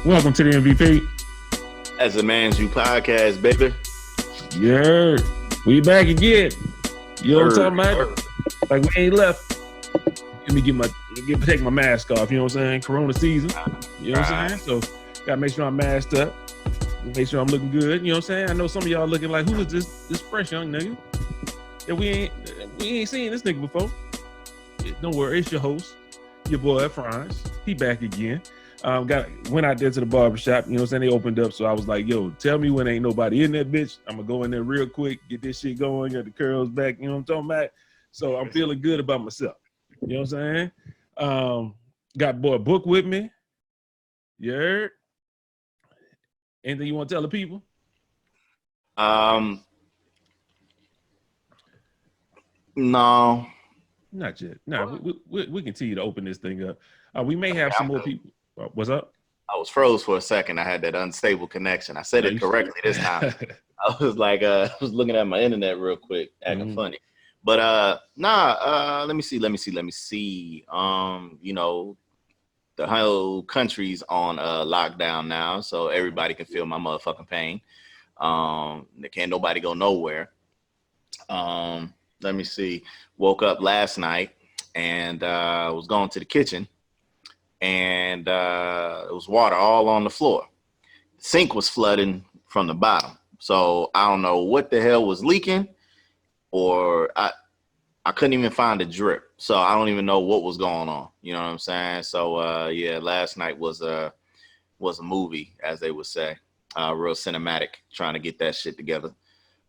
Welcome to the MVP. As a Man's You podcast, baby. Yeah, we back again. You know what I'm talking about? Like we ain't left. Let me take my mask off. You know what I'm saying? Corona season. You know what I'm saying? So gotta make sure I'm masked up. Make sure I'm looking good. You know what I'm saying? I know some of y'all looking like, who is this fresh young nigga? Yeah, we ain't seen this nigga before. Don't worry, it's your host, your boy Franz. He back again. Went out there to the barbershop, you know what I'm saying? They opened up, so I was like, yo, tell me when ain't nobody in that bitch. I'm gonna go in there real quick, get this shit going, get the curls back, you know what I'm talking about? So I'm feeling good about myself. You know what I'm saying? Got boy Book with me. You heard? Anything you want to tell the people? No. Not yet. No, we continue to open this thing up. We may have some more people. What's up? I was froze for a second. I had that unstable connection. I said it correctly this time. I was like, I was looking at my internet real quick, acting funny. But let me see. You know, the whole country's on lockdown now, so everybody can feel my motherfucking pain. There can't nobody go nowhere. Let me see. Woke up last night and was going to the kitchen, and it was water all on the floor. The sink was flooding from the bottom. So I don't know what the hell was leaking, or I couldn't even find a drip. So I don't even know what was going on. You know what I'm saying? So yeah, last night was a movie, as they would say, real cinematic, trying to get that shit together.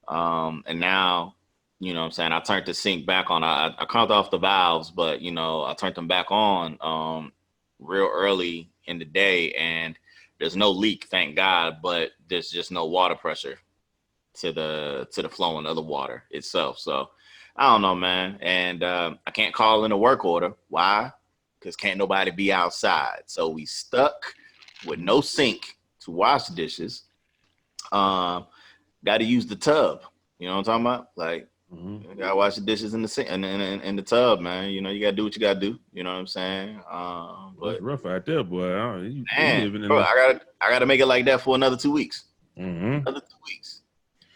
And now, you know what I'm saying, I turned the sink back on. I cut off the valves, but, you know, I turned them back on real early in the day, and there's no leak, thank God, but there's just no water pressure to the flowing of the water itself. So I don't know, man. And I can't call in a work order. Why? Because can't nobody be outside. So we stuck with no sink to wash dishes. Got to use the tub. You know what I'm talking about? Like, you gotta wash the dishes in the sink and in the tub, man. You know, you gotta do what you gotta do. You know what I'm saying? But it's rough out there, boy. Bro, I gotta make it like that for another 2 weeks. Another 2 weeks.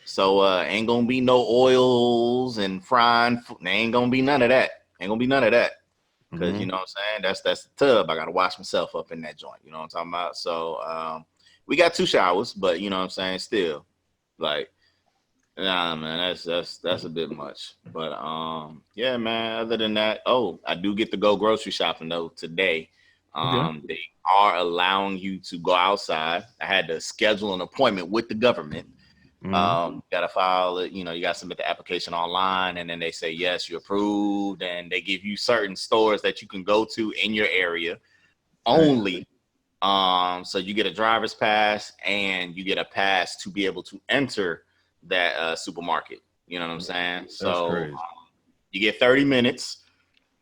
So ain't gonna be no oils and frying food. Ain't gonna be none of that. Because you know what I'm saying? That's the tub. I gotta wash myself up in that joint. You know what I'm talking about? So we got 2 showers, but you know what I'm saying? Still, like, nah, man, that's a bit much. But yeah, man. Other than that, I do get to go grocery shopping though today. They are allowing you to go outside. I had to schedule an appointment with the government. Gotta file it, you know, you gotta submit the application online, and then they say yes, you're approved, and they give you certain stores that you can go to in your area only. So you get a driver's pass and you get a pass to be able to enter that supermarket. You know what I'm saying? So you get 30 minutes.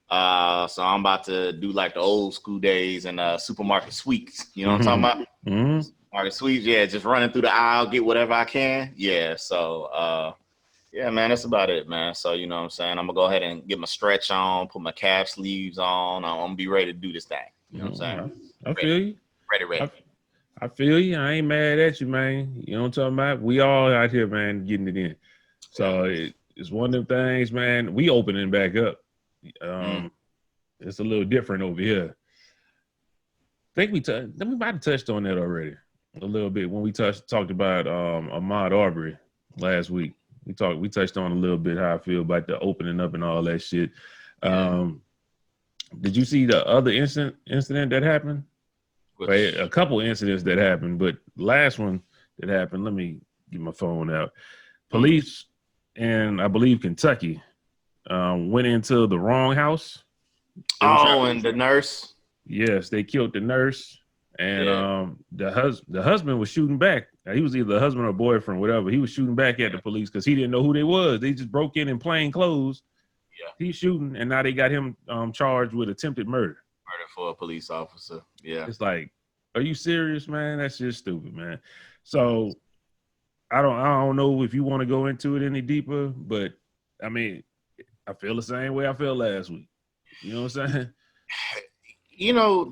So I'm about to do like the old school days and supermarket sweeps. You know what I'm talking about? Supermarket sweeps, yeah, just running through the aisle, get whatever I can. Yeah, so yeah, man, that's about it, man. So you know what I'm saying? I'm gonna go ahead and get my stretch on, put my calf sleeves on. I'm gonna be ready to do this thing. You know what I'm saying? I feel you. Ready. I feel you. I ain't mad at you, man. You know what I'm talking about? We all out here, man, getting it in. So it's one of them things, man. We opening back up. It's a little different over here. I think we might have touched on that already a little bit when we talked about Ahmaud Arbery last week. We touched on a little bit how I feel about the opening up and all that shit. Did you see the other incident that happened? A couple incidents that happened, but the last one that happened, let me get my phone out. Police in, I believe, Kentucky went into the wrong house. And the nurse? Yes, they killed the nurse, and the husband was shooting back. He was either the husband or boyfriend, whatever. He was shooting back at the police because he didn't know who they was. They just broke in plain clothes. Yeah. He's shooting, and now they got him charged with attempted murder. Murder for a police officer. Yeah. It's like, are you serious, man? That's just stupid, man. So I don't know if you want to go into it any deeper, but I mean, I feel the same way I felt last week. You know what I'm saying? You know,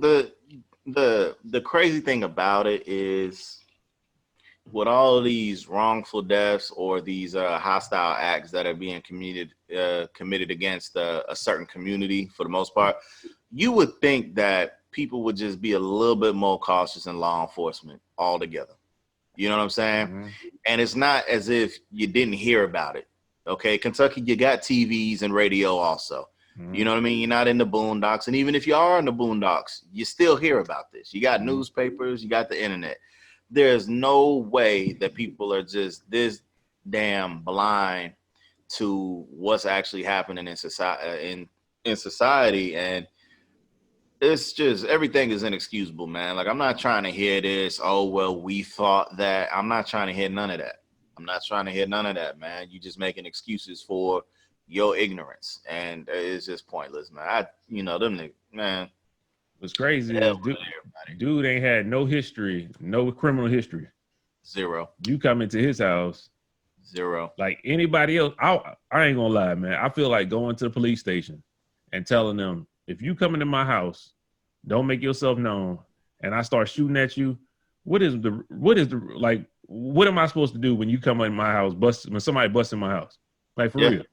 the crazy thing about it is, with all of these wrongful deaths or these hostile acts that are being committed against a certain community, for the most part, you would think that people would just be a little bit more cautious in law enforcement altogether. You know what I'm saying? Mm-hmm. And it's not as if you didn't hear about it. Okay, Kentucky, you got TVs and radio also. Mm-hmm. You know what I mean? You're not in the boondocks. And even if you are in the boondocks, you still hear about this. You got newspapers, you got the internet. There's no way that people are just this damn blind to what's actually happening in society. In society, and it's just, everything is inexcusable, man. Like, I'm not trying to hear this. Oh well, we thought that. I'm not trying to hear none of that. I'm not trying to hear none of that, man. You just making excuses for your ignorance, and it's just pointless, man. Them niggas, man. What's crazy is dude ain't had no history, no criminal history. Zero. You come into his house. Zero. Like anybody else, I ain't gonna lie, man. I feel like going to the police station and telling them, if you come into my house, don't make yourself known, and I start shooting at you, what am I supposed to do when you come in my house, when somebody busts in my house? Like, for real.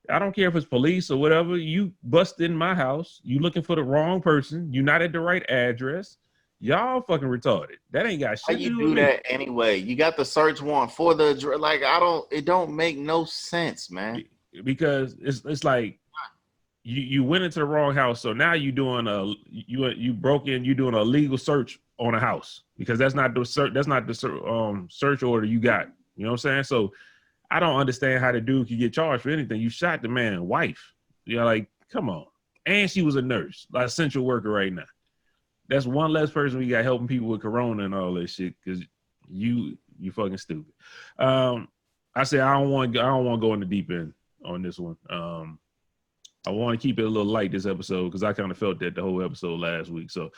I don't care if it's police or whatever. You bust in my house. You looking for the wrong person. You not at the right address. Y'all fucking retarded. That ain't got shit to do with me. How you do that anyway? You got the search warrant for the address. Like, it don't make no sense, man. Because it's like you went into the wrong house. So now you doing you broke in. You doing a legal search on a house, because that's not the search. That's not the search order you got. You know what I'm saying? So I don't understand how the dude could get charged for anything. You shot the man's wife. You're like, come on. And she was a nurse, like essential worker right now. That's one less person we got helping people with corona and all that shit, because you fucking stupid. I say I don't want to go in the deep end on this one. I want to keep it a little light this episode, because I kind of felt that the whole episode last week. So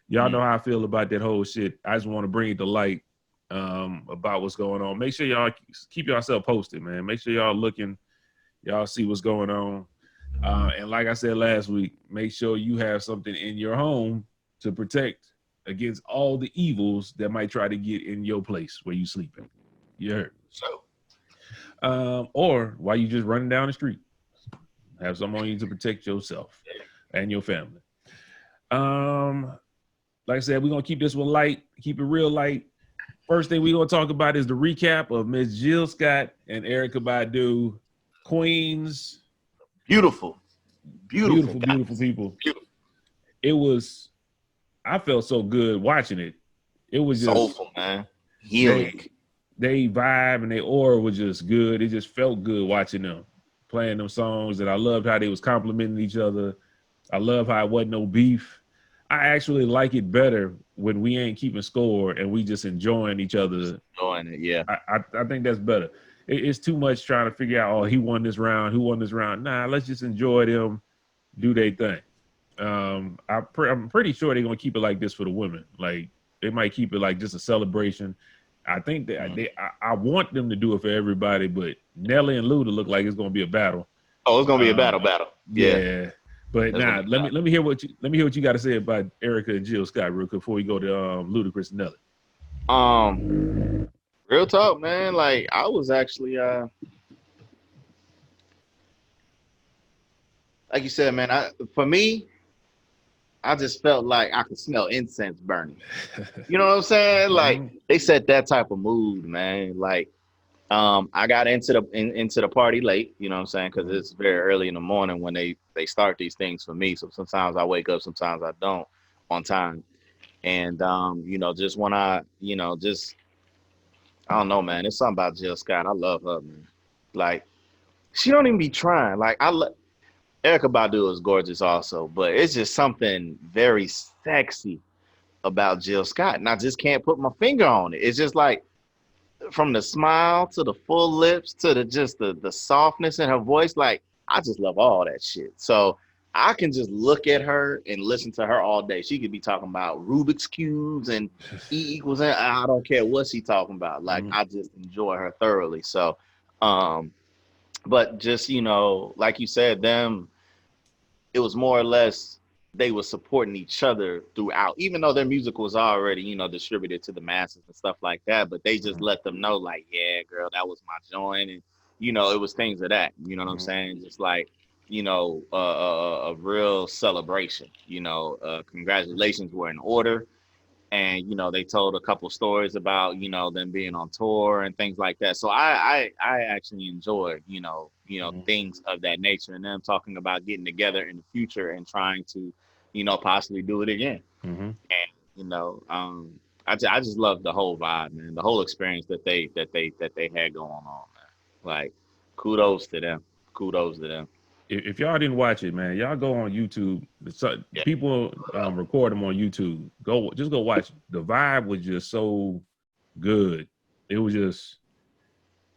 y'all know how I feel about that whole shit. I just want to bring it to light about what's going on. Make sure y'all keep yourself posted, man. Make sure y'all looking, y'all see what's going on. And like I said last week, make sure you have something in your home to protect against all the evils that might try to get in your place where you sleeping. You heard? So, or while you just running down the street, have something on you to protect yourself and your family. Like I said, we're gonna keep this one light, keep it real light. First thing we're going to talk about is the recap of Miss Jill Scott and Erykah Badu, Queens. Beautiful people. Beautiful. I felt so good watching it. It was just soulful, man. Healing. They vibe and their aura was just good. It just felt good watching them playing them songs, and I loved how they was complimenting each other. I love how it wasn't no beef. I actually like it better when we ain't keeping score and we just enjoying each other. Enjoying it, yeah. I think that's better. It's too much trying to figure out, oh, he won this round, who won this round. Nah, let's just enjoy them, do their thing. I'm pretty sure they're gonna keep it like this for the women. Like, they might keep it like just a celebration. I think that I want them to do it for everybody, but Nelly and Luda look like it's gonna be a battle. Oh, it's gonna be a battle. Yeah. But now, let me hear what you got to say about Erykah and Jill Scott real quick before we go to Ludacris and Nelly. Real talk, man. Like, I was actually like you said, man. For me, I just felt like I could smell incense burning. You know what I'm saying? Like, they set that type of mood, man. Like, I got into the party late, you know what I'm saying? Because it's very early in the morning when they start these things for me. So sometimes I wake up, sometimes I don't on time. And, just when I don't know, man. It's something about Jill Scott. I love her, man. Like, she don't even be trying. Like, Erykah Badu is gorgeous also, but it's just something very sexy about Jill Scott. And I just can't put my finger on it. It's just like, from the smile to the full lips to the softness in her voice, like, I just love all that shit. So I can just look at her and listen to her all day. She could be talking about Rubik's cubes and E = N. I don't care what she's talking about. Like, I just enjoy her thoroughly. So, but just, like you said, it was more or less they were supporting each other throughout, even though their music was already, distributed to the masses and stuff like that. But they just let them know, like, yeah, girl, that was my joint. And, it was things of that, you know what I'm saying? Just like, a real celebration, congratulations were in order. And, they told a couple stories about, them being on tour and things like that. So I actually enjoyed, things of that nature, and them talking about getting together in the future and trying to, possibly do it again. And, I just love the whole vibe, man, the whole experience that they had going on, man. Like, kudos to them. Kudos to them. If y'all didn't watch it, man, y'all go on YouTube. People record them on YouTube. Just go watch. The vibe was just so good. It was just,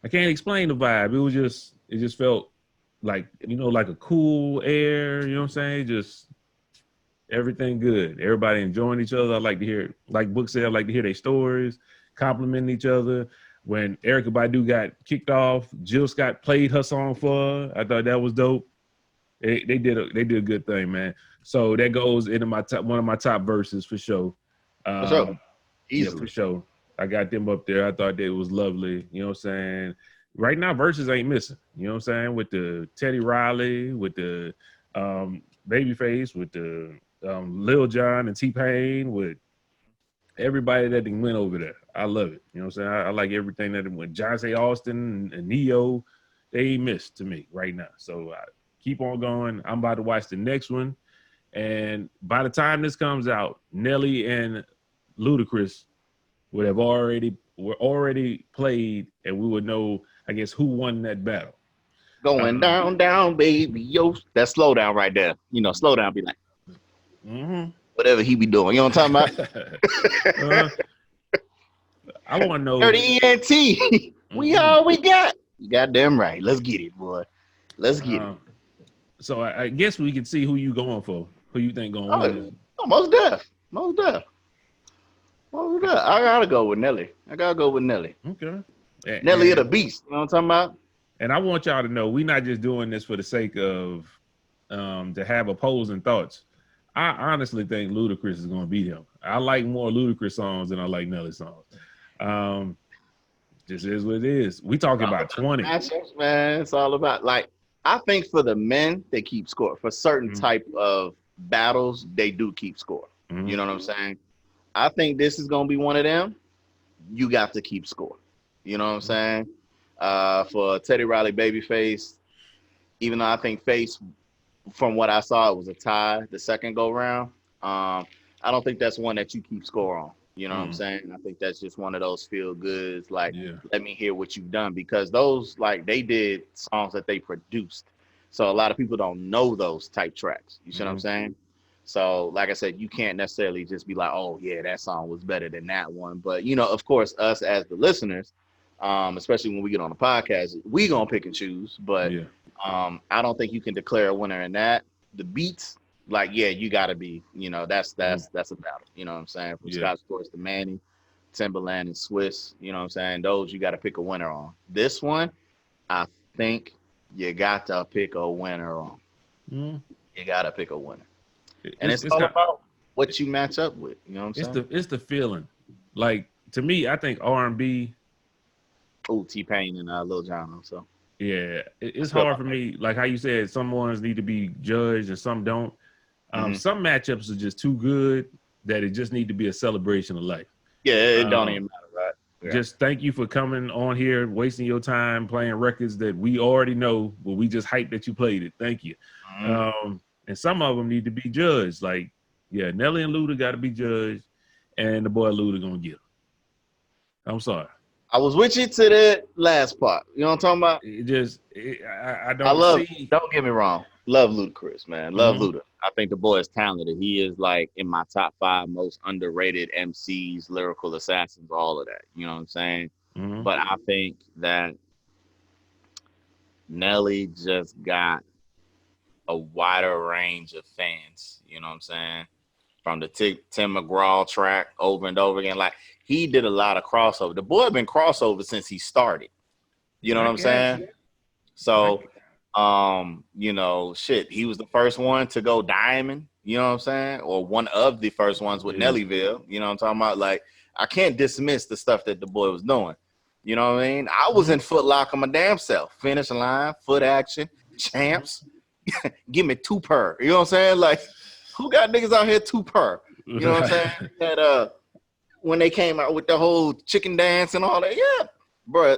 I can't explain the vibe. It just felt like, like a cool air. You know what I'm saying? Just everything good. Everybody enjoying each other. I like to hear, like Book said, I like to hear their stories, complimenting each other. When Erykah Badu got kicked off, Jill Scott played her song for her. I thought that was dope. They did a good thing, man. So that goes into one of my top verses for sure. For sure. Easily. Yeah, for sure. I got them up there. I thought they was lovely. You know what I'm saying? Right now, verses ain't missing. You know what I'm saying? With the Teddy Riley, with the Babyface, with the Lil Jon and T-Pain, with everybody that went over there. I love it. You know what I'm saying? I like everything that went. Jonte Austin and Neo, they ain't missed to me right now. So keep on going. I'm about to watch the next one. And by the time this comes out, Nelly and Ludacris were already played, and we would know, I guess, who won that battle. Going down, baby, yo. That slow down right there. Slow down be like, whatever he be doing. You know what I'm talking about? I want to know. 30 ENT. We all we got. You goddamn right. Let's get it, boy. Let's get it. So I guess we can see who you going for. Who you think going win? Most deaf. I gotta go with Nelly. Okay. Nelly the beast. You know what I'm talking about? And I want y'all to know, we're not just doing this for the sake of to have opposing thoughts. I honestly think Ludacris is going to beat him. I like more Ludacris songs than I like Nelly songs. This is what it is. We talking about 20. Matchups, man. It's all about, like, I think for the men, they keep score. For certain type of battles, they do keep score. You know what I'm saying? I think this is going to be one of them. You got to keep score. You know what I'm saying? For Teddy Riley, Babyface, even though I think Face, from what I saw, it was a tie the second go round. I don't think that's one that you keep score on. You know what I'm saying? I think that's just one of those feel goods, like, let me hear what you've done, because those, like, they did songs that they produced. So a lot of people don't know those type tracks. You see what I'm saying? So, like I said, you can't necessarily just be like, oh, yeah, that song was better than that one. But, of course, us as the listeners, especially when we get on the podcast, we going to pick and choose. But I don't think you can declare a winner in that. The beats, like, yeah, you got to be, that's a battle. You know what I'm saying? From Scott Storch to Manny, Timbaland and Swiss, you know what I'm saying? Those you got to pick a winner on. This one, I think you got to pick a winner on. You got to pick a winner. And it's all about what you match up with. You know what I'm saying? It's the feeling. Like, to me, I think R&B. Oh, T-Pain and Lil Jon. So yeah, it's hard for me. Like how you said, some ones need to be judged and some don't. Some matchups are just too good that it just need to be a celebration of life. Yeah, it don't even matter, right? Yeah. Just thank you for coming on here, wasting your time playing records that we already know, but we just hyped that you played it. Thank you. And some of them need to be judged. Like, yeah, Nelly and Luda got to be judged, and the boy Luda gonna get them. I'm sorry. I was with you to that last part. You know what I'm talking about? Don't get me wrong. Love Ludacris, man. Love Luda. I think the boy is talented. He is, like, in my top 5 most underrated MCs, lyrical assassins, all of that. You know what I'm saying? But I think that Nelly just got a wider range of fans. You know what I'm saying? From the Tim McGraw track over and over again. Like, he did a lot of crossover. The boy been crossover since he started. You know what I'm saying? So, he was the first one to go diamond. You know what I'm saying? Or one of the first ones with Nellyville. You know what I'm talking about? Like, I can't dismiss the stuff that the boy was doing. You know what I mean? I was in Foot Locker my damn self. Finish line, foot action, champs. Give me 2 per. You know what I'm saying? Like, who got niggas out here 2 per? You know what I'm saying? That when they came out with the whole chicken dance and all that, yeah, bro.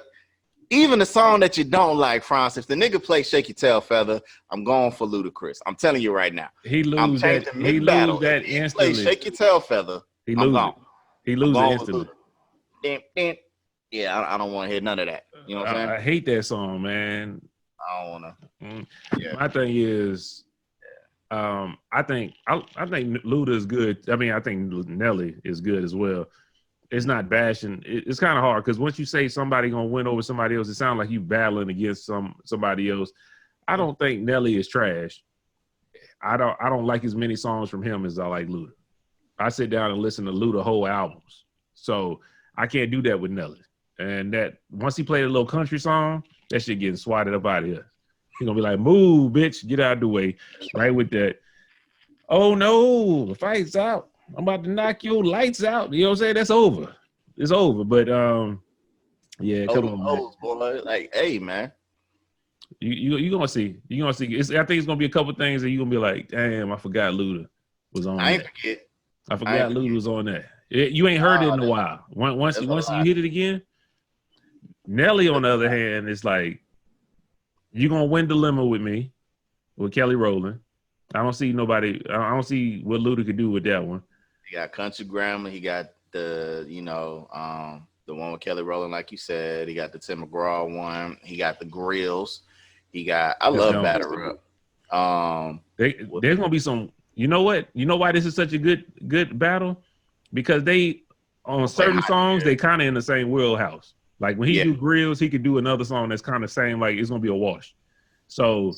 Even the song that you don't like, France, if the nigga play Shake Your Tail Feather, I'm going for Ludacris. I'm telling you right now. He lose that. He lose that instantly. Play Shake Your Tail Feather. He lose it. He lose it instantly. Yeah, I don't want to hear none of that. You know what I'm saying? I hate that song, man. I don't want to. Yeah. My thing is, I think Luda is good. I mean, I think Nelly is good as well. It's not bashing. It's kind of hard because once you say somebody gonna win over somebody else, it sounds like you battling against somebody else. I don't think Nelly is trash. I don't like as many songs from him as I like Luda. I sit down and listen to Luda whole albums, so I can't do that with Nelly. And that once he played a little country song, that shit getting swatted up out of here. He gonna be like, "Move, bitch, get out of the way!" Right with that. Oh no, the fight's out. I'm about to knock your lights out. You know what I'm saying? That's over. It's over. But yeah, come on, man. Boy. Like, hey, man. You gonna see. You gonna see. I think it's gonna be a couple things that you gonna be like, damn, I forgot Luda was on. I forgot Luda was on that. You ain't heard it in a while. Once you hit it again. Nelly, on the other hand, is like, you gonna win Dilemma with me, with Kelly Rowland. I don't see what Luda could do with that one. He got Country Grammar. He got the one with Kelly Rowland, like you said. He got the Tim McGraw one. He got the Grills. I love Battle Rap. There's gonna be some. You know what? You know why this is such a good battle? Because they on certain songs they kind of in the same wheelhouse. Like when he do Grills, he could do another song that's kind of same. Like it's gonna be a wash. So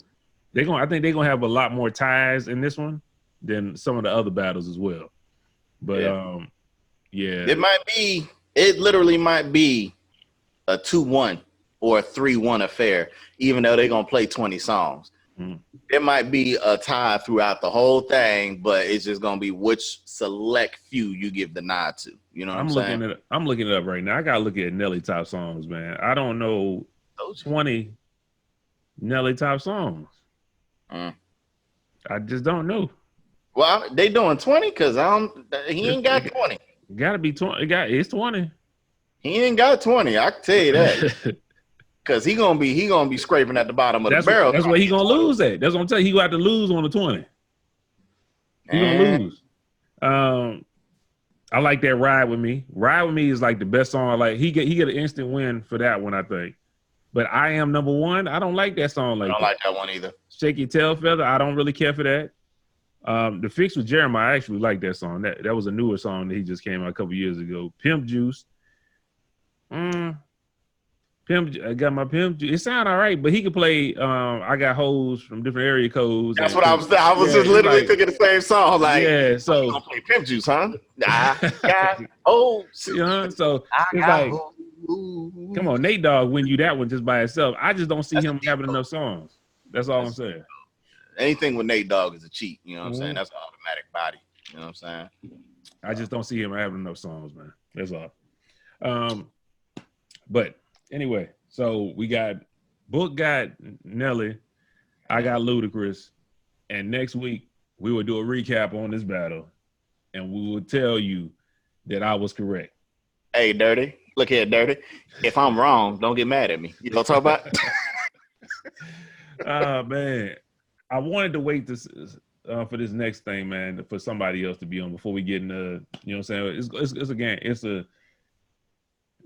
I think they're gonna have a lot more ties in this one than some of the other battles as well. But it literally might be a 2-1 or a 3-1 affair, even though they're gonna play 20 songs. There might be a tie throughout the whole thing, but it's just gonna be which select few you give the nod to. You know what I'm saying? I'm looking it up right now. I gotta look at Nelly top songs, man. I don't know 20 Nelly top songs. I just don't know. Well, they doing 20 because he ain't got 20. Gotta be 20. It's 20. He ain't got 20. I can tell you that. Because he gonna be scraping at the bottom of the barrel. That's where he gonna lose at. That's what I'm telling you. He gonna have to lose on the 20. He gonna lose. I like that Ride With Me. Ride With Me is like the best song. Like he get an instant win for that one, I think. But I Am Number One, I don't like that song. I don't like that one either. Shake Your Tail Feather, I don't really care for that. The Fix with Jeremiah, I actually like that song. That was a newer song that he just came out a couple years ago. Pimp Juice. I got my Pimp Juice. It sound all right, but he could play I Got Hoes from different area codes. That's what I was just literally thinking the same song. Like, yeah, so you gonna play Pimp Juice, huh? I got hoes. You know, so it's like, come on, Nate Dogg win you that one just by itself. I just don't see him having enough songs. That's all I'm saying. Anything with Nate Dogg is a cheat. You know what I'm saying? That's an automatic body. You know what I'm saying? I just don't see him having enough songs, man. That's all. But anyway, so we got Book got Nelly, I got Ludacris, and next week we will do a recap on this battle, and we will tell you that I was correct. Hey, Dirty. Look here, Dirty. If I'm wrong, don't get mad at me. You know what I'm talking about? Man. I wanted to wait for this next thing, man, for somebody else to be on before we get into, you know what I'm saying? It's a game.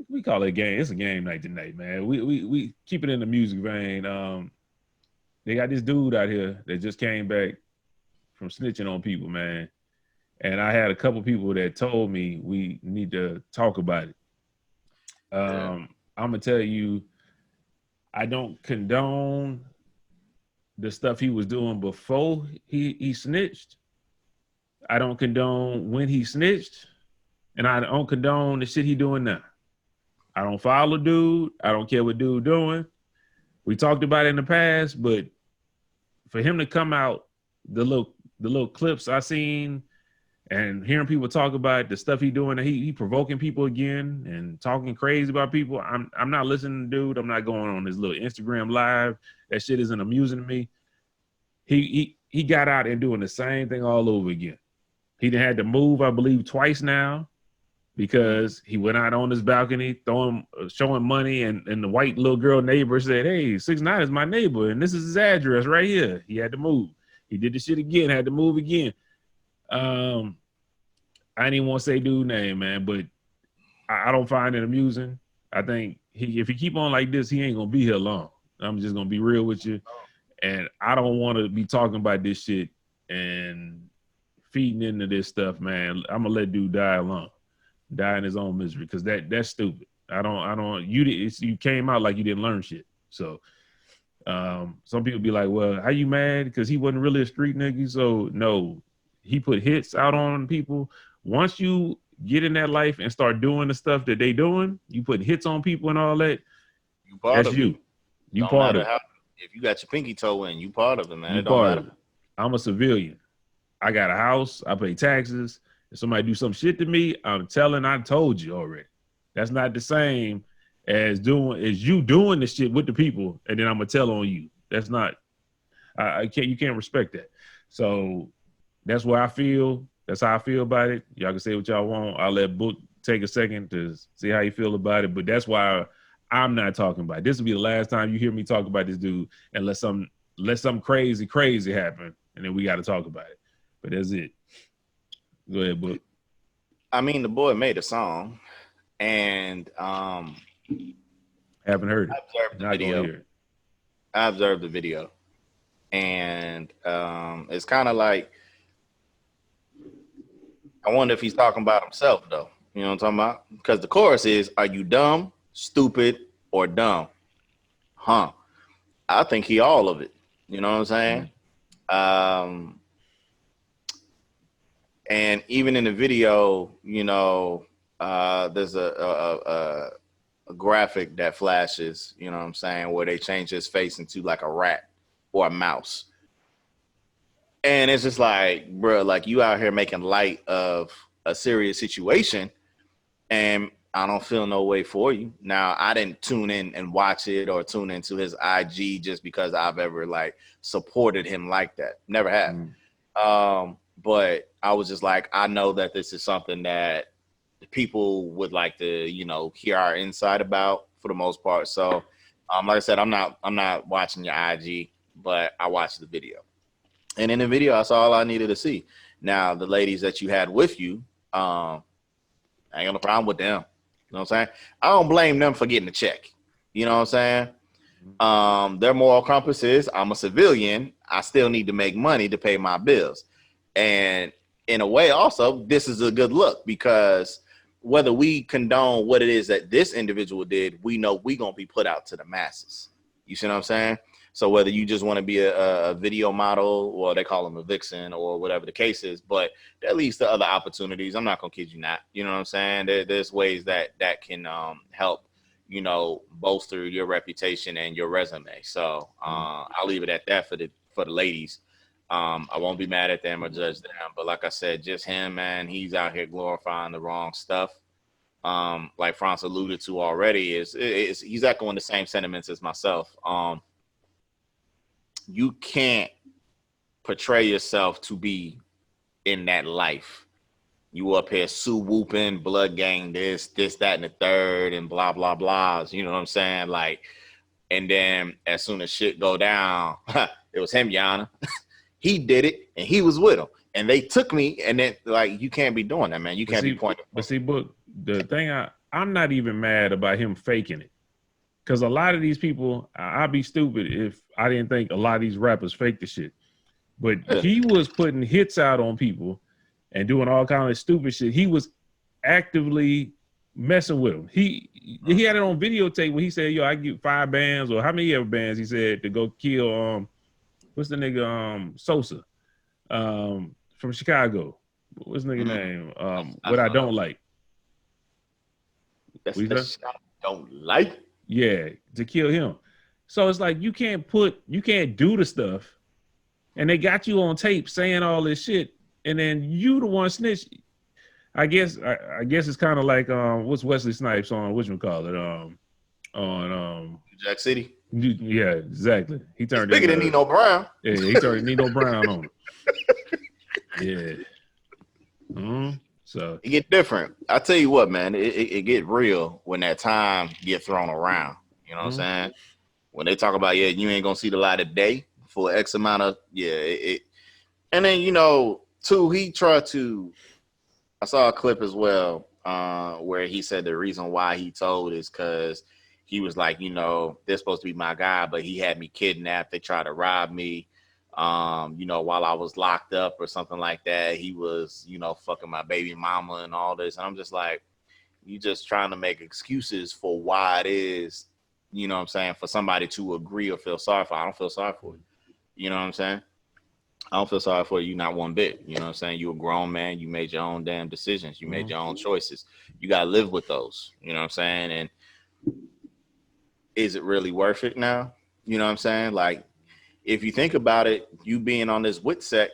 We call it a game. It's a game night tonight, man. We keep it in the music vein. They got this dude out here that just came back from snitching on people, man. And I had a couple people that told me we need to talk about it. I'm gonna tell you, I don't condone the stuff he was doing before he snitched. I don't condone when he snitched, and I don't condone the shit he doing now. I don't follow dude. I don't care what dude doing. We talked about it in the past, but for him to come out, the the little clips I seen and hearing people talk about the stuff he doing, he provoking people again and talking crazy about people. I'm not listening to dude. I'm not going on his little Instagram live. That shit isn't amusing to me. He got out and doing the same thing all over again. He done had to move, I believe, twice now because he went out on his balcony showing money, and the white little girl neighbor said, "Hey, 6ix9ine is my neighbor, and this is his address right here." He had to move. He did the shit again, had to move again. I didn't even want to say dude's name, man, but I don't find it amusing. I think if he keep on like this, he ain't gonna be here long. I'm just gonna be real with you. And I don't want to be talking about this shit and feeding into this stuff, man. I'm gonna let dude die alone, die in his own misery, because that's stupid. You came out like you didn't learn shit. So some people be like, well, how you mad? Because he wasn't really a street nigga. So no, he put hits out on people. Once you get in that life and start doing the stuff that they doing, you put hits on people and all that. That's you. You part of it. If you got your pinky toe in, you part of it, man. It don't matter. I'm a civilian. I got a house. I pay taxes. If somebody do some shit to me, I'm telling. I told you already. That's not the same as you doing the shit with the people, and then I'm gonna tell on you. That's not. I can't. You can't respect that. So that's where I feel. That's how I feel about it. Y'all can say what y'all want. I'll let Book take a second to see how you feel about it. But that's why I'm not talking about it. This will be the last time you hear me talk about this dude, unless something crazy happen, and then we got to talk about it. But that's it. Go ahead, Book. I mean, the boy made a song, and haven't heard it. I observed the video, and it's kind of like, I wonder if he's talking about himself, though. You know what I'm talking about? Because the chorus is, "Are you dumb, stupid, or dumb?" Huh? I think he all of it. You know what I'm saying? Mm-hmm. And even in the video, you know, there's a graphic that flashes, you know what I'm saying, where they change his face into like a rat or a mouse. And it's just like, bro, like, you out here making light of a serious situation, and I don't feel no way for you. Now, I didn't tune in and watch it or tune into his IG just because I've ever like supported him like that. Never have. But I was just like, I know that this is something that people would like to, you know, hear our insight about for the most part. So, like I said, I'm not watching your IG, but I watched the video. And in the video, I saw all I needed to see. Now, the ladies that you had with you, I ain't got no problem with them. You know what I'm saying? I don't blame them for getting a check. You know what I'm saying? Their moral compass is, I'm a civilian. I still need to make money to pay my bills. And in a way, also, this is a good look, because whether we condone what it is that this individual did, we know we're going to be put out to the masses. You see what I'm saying? So whether you just want to be a video model, or they call them a vixen, or whatever the case is, but that leads to other opportunities. I'm not going to kid you not. You know what I'm saying? There's ways that can help, you know, bolster your reputation and your resume. So I'll leave it at that for the ladies. I won't be mad at them or judge them. But like I said, just him, man, he's out here glorifying the wrong stuff. Like Franz alluded to already, he's echoing the same sentiments as myself. You can't portray yourself to be in that life. You up here Sue whooping, blood gang, this, that, and the third, and blah, blah, blahs. You know what I'm saying? Like, and then as soon as shit go down, it was him, Yana. He did it, and he was with him. And they took me, and then, like, you can't be doing that, man. You can't be pointing. But see, Book, the thing, I'm not even mad about him faking it. Because a lot of these people, I'd be stupid if I didn't think a lot of these rappers fake the shit. But he was putting hits out on people and doing all kind of stupid shit. He was actively messing with them. He had it on videotape when he said, yo, I get 5 bands, or how many ever bands he said, to go kill, what's the nigga, Sosa, from Chicago. What's the nigga name? What I Don't Like. That's what I don't like? Yeah, to kill him. So it's like, you can't do the stuff and they got you on tape saying all this shit, and then you the one snitch. I guess it's kind of like what's Wesley Snipes on whatchamacallit, on Jack City. Yeah, exactly. He turned bigger than Nino Brown. Yeah, he turned Nino Brown on him. Yeah. So it get different. I tell you what, man, it get real when that time get thrown around. You know what I'm saying? When they talk about, you ain't gonna see the light of day for X amount of and then too, he tried to. I saw a clip as well where he said the reason why he told is because he was like, they're supposed to be my guy, but he had me kidnapped. They tried to rob me. While I was locked up or something like that. He was, fucking my baby mama and all this. And I'm just like, you just trying to make excuses for why it is, you know what I'm saying, for somebody to agree or feel sorry for. I don't feel sorry for you. You know what I'm saying? I don't feel sorry for you, not one bit. You know what I'm saying? You a grown man. You made your own damn decisions. You made your own choices. You got to live with those. You know what I'm saying? And is it really worth it now? You know what I'm saying? Like, if you think about it, you being on this WITSEC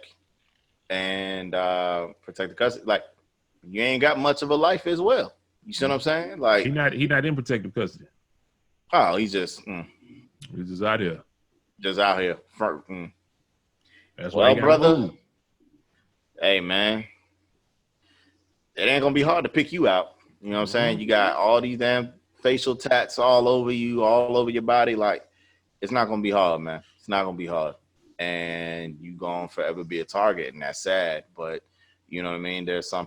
and protect the custody, like, you ain't got much of a life as well. You see what I'm saying? Like, he not in protective custody. Oh, he's just out here. Just out here. That's why, brother. Move. Hey, man, it ain't gonna be hard to pick you out. You know what I'm saying? You got all these damn facial tats all over you, all over your body. Like, it's not gonna be hard, man. It's not gonna be hard, and you gonna forever be a target, and that's sad. But you know what I mean? There's a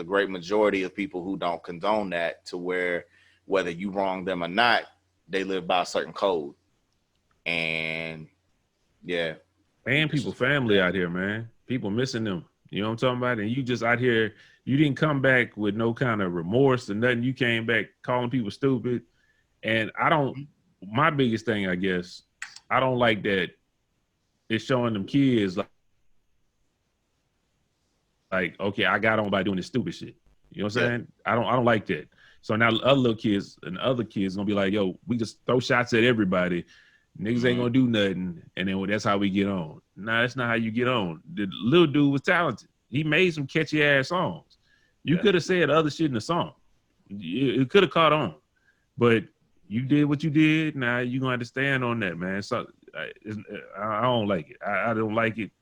great majority of people who don't condone that, to where whether you wrong them or not, they live by a certain code. And people, family out here, man. People missing them. You know what I'm talking about? And you just out here, you didn't come back with no kind of remorse or nothing. You came back calling people stupid. And my biggest thing, I guess, I don't like that it's showing them kids like, okay, I got on by doing this stupid shit. You know what I'm saying? I don't like that. So now other little kids and other kids gonna be like, yo, we just throw shots at everybody. Niggas ain't gonna do nothing, and then that's how we get on. Nah, that's not how you get on. The little dude was talented. He made some catchy ass songs. You could have said other shit in the song. It could have caught on, but you did what you did. Now you gonna have to stand on that, man. So I don't like it. I don't like it,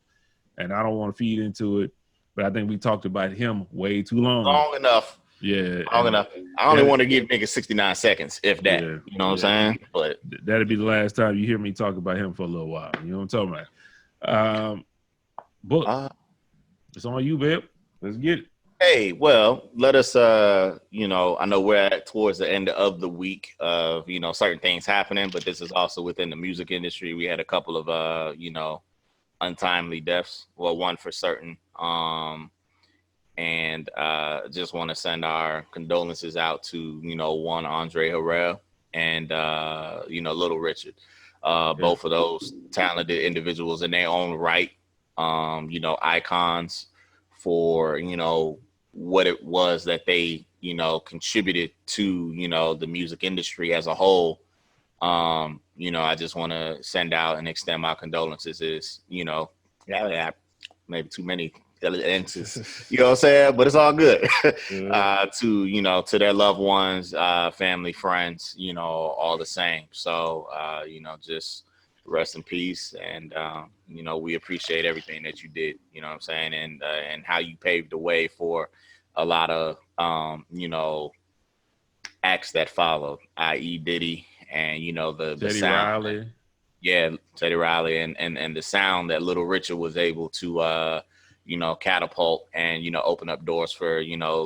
and I don't want to feed into it. But I think we talked about him way too long. Long enough. Yeah. Long enough. I only want to give niggas 69 seconds, if that. You know what I'm saying? But that'll be the last time you hear me talk about him for a little while. You know what I'm talking about? Book. It's on you, babe. Let's get it. Hey, well, let us, I know we're towards the end of the week of, certain things happening, but this is also within the music industry. We had a couple of, untimely deaths. Well, one for certain. And just want to send our condolences out to, one, Andre Harrell and, Little Richard. Both of those talented individuals in their own right, icons for, what it was that they, contributed to, the music industry as a whole. I just want to send out and extend my condolences. Maybe too many instances, you know what I'm saying? But it's all good. To their loved ones, family, friends, all the same. So, just rest in peace. And, we appreciate everything that you did, you know what I'm saying? And how you paved the way for a lot of, acts that followed, i.e. Diddy and, the sound. Riley. Yeah, Teddy Riley and the sound that Little Richard was able to, catapult and, open up doors for,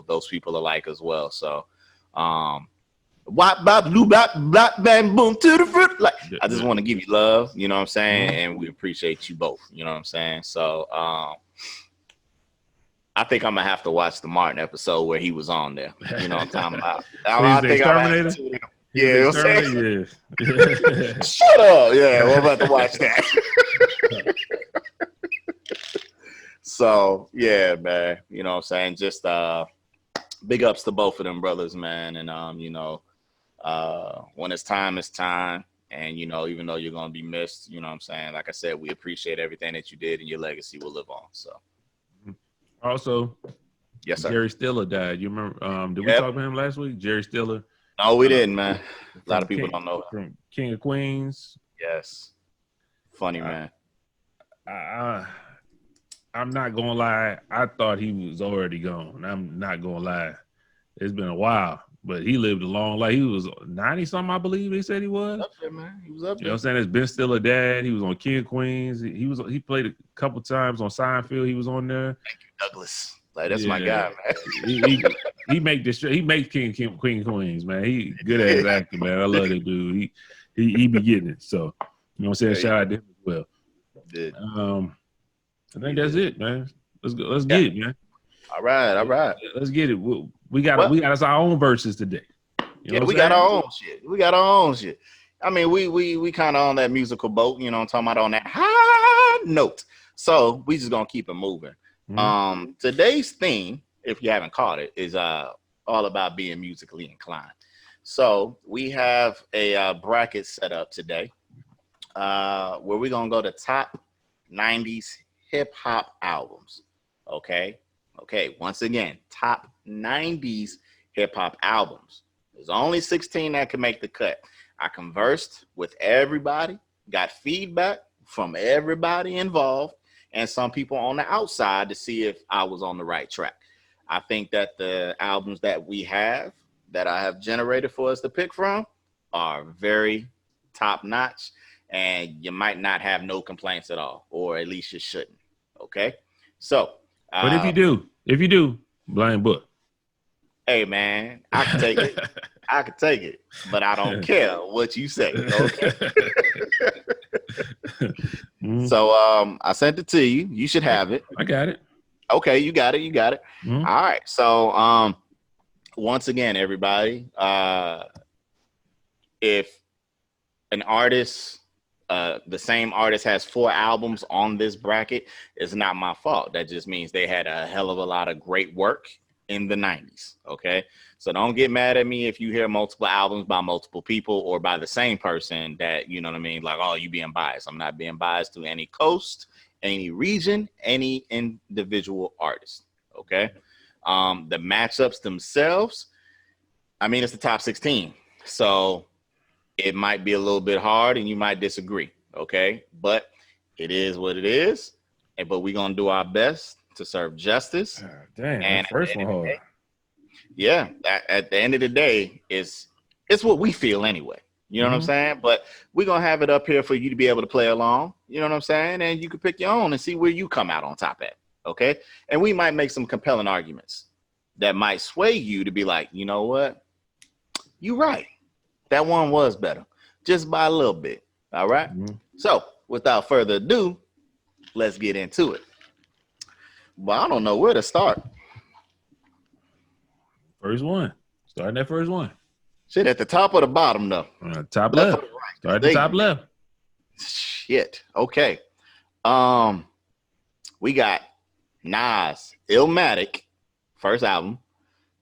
those people alike as well. So, wop, bop, blue, bop, bop, bang, boom, to the fruit. Like, I just want to give you love, you know what I'm saying? And we appreciate you both, you know what I'm saying? So, I think I'm going to have to watch the Martin episode where he was on there. You know what I'm talking about? I think I'm to. Yeah, you know what I'm saying? Yeah. Shut up. Yeah, we're about to watch that. So, yeah, man. You know what I'm saying? Just big ups to both of them brothers, man. And, when it's time, it's time. And, you know, even though you're going to be missed, you know what I'm saying? Like I said, we appreciate everything that you did, and your legacy will live on. So, also, yes, sir. Jerry Stiller died. You remember? Did we talk about him last week? Jerry Stiller. No, we didn't, man. A lot of people don't know. From King of Queens. Yes. Funny, man. I'm not going to lie. I thought he was already gone. I'm not going to lie. It's been a while, but he lived a long life. He was 90-something, I believe they said he was. Up there, man. He was up there. You know what I'm saying? There's Ben Stiller dad. He was on King of Queens. He played a couple times on Seinfeld. He was on there. Thank you, Douglas. Like, that's my guy, man. he make this. He makes Queen of Queens, man. He good ass actor, man. I love that dude. He be getting it. So, you know what I'm saying? Shout out to him as well. Did. I think that's it, man. Let's go. Let's get it, man. All right. Let's get it. We got us our own verses today. You know we got our own shit. We got our own shit. I mean, we kind of on that musical boat, you know what I'm talking about, on that high note. So we just gonna keep it moving. Mm-hmm. Today's theme, if you haven't caught it, is all about being musically inclined. So we have a bracket set up today where we're gonna go to top 90s hip hop albums. Okay. Once again, top 90s hip hop albums. There's only 16 that can make the cut. I conversed with everybody, got feedback from everybody involved, and some people on the outside to see if I was on the right track. I think that the albums that I have generated for us to pick from are very top notch, and you might not have no complaints at all, or at least you shouldn't. Okay. So, but if you do, blame Book. Hey man, I can take it. I can take it, but I don't care what you say. Okay. So I sent it to you. You should have it. I got it. Okay, you got it. All right. So once again, everybody, if an artist, the same artist has 4 albums on this bracket, it's not my fault. That just means they had a hell of a lot of great work in the 90s. Okay. So don't get mad at me if you hear multiple albums by multiple people or by the same person that, you know what I mean? Like, oh, you being biased. I'm not being biased to any coast, any region, any individual artist. Okay. The matchups themselves, I mean, it's the top 16. So it might be a little bit hard and you might disagree. Okay. But it is what it is. But we're going to do our best to serve justice. Dang, and first one hard. Yeah, at the end of the day, it's what we feel anyway. You know what I'm saying? But we're gonna have it up here for you to be able to play along. You know what I'm saying? And you can pick your own and see where you come out on top at. Okay. And we might make some compelling arguments that might sway you to be like, you know what? You're right. That one was better, just by a little bit. All right. So without further ado, let's get into it. Well, I don't know where to start. First one. Starting at first one. Shit, at the top or the bottom, though? Top left. Right. Start at the top left. Shit. Okay. We got Nas, Illmatic, first album,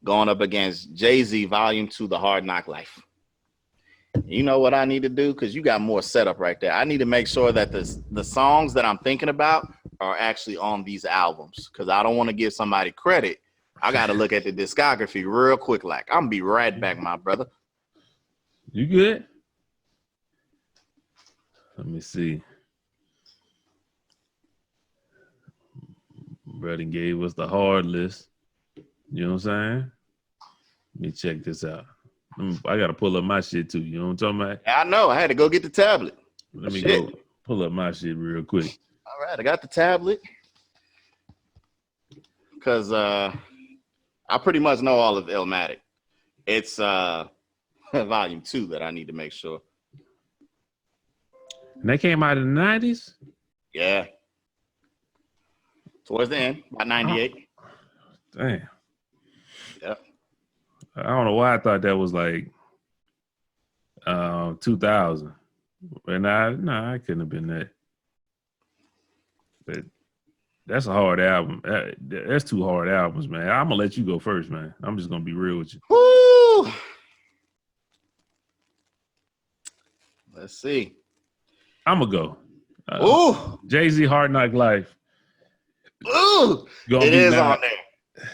going up against Jay-Z, Volume 2, The Hard Knock Life. You know what I need to do? Because you got more setup right there. I need to make sure that the songs that I'm thinking about are actually on these albums, because I don't want to give somebody credit. I got to look at the discography real quick. Like, I'm going to be right back, my brother. You good? Let me see. Brother gave us the hard list. You know what I'm saying? Let me check this out. I got to pull up my shit too. You know what I'm talking about? I know. I had to go get the tablet. Let me go pull up my shit real quick. All right. I got the tablet. Because I pretty much know all of Illmatic. It's Volume 2 that I need to make sure. And they came out in the 90s? Yeah. Towards the end, about 98. Damn. Yep. I don't know why I thought that was like 2000. And I couldn't have been that. But that's a hard album. That's 2 hard albums, man. I'm gonna let you go first, man. I'm just gonna be real with you. Woo! Let's see. I'm gonna go. Ooh, Jay-Z, Hard Knock Life. Ooh, it is on there.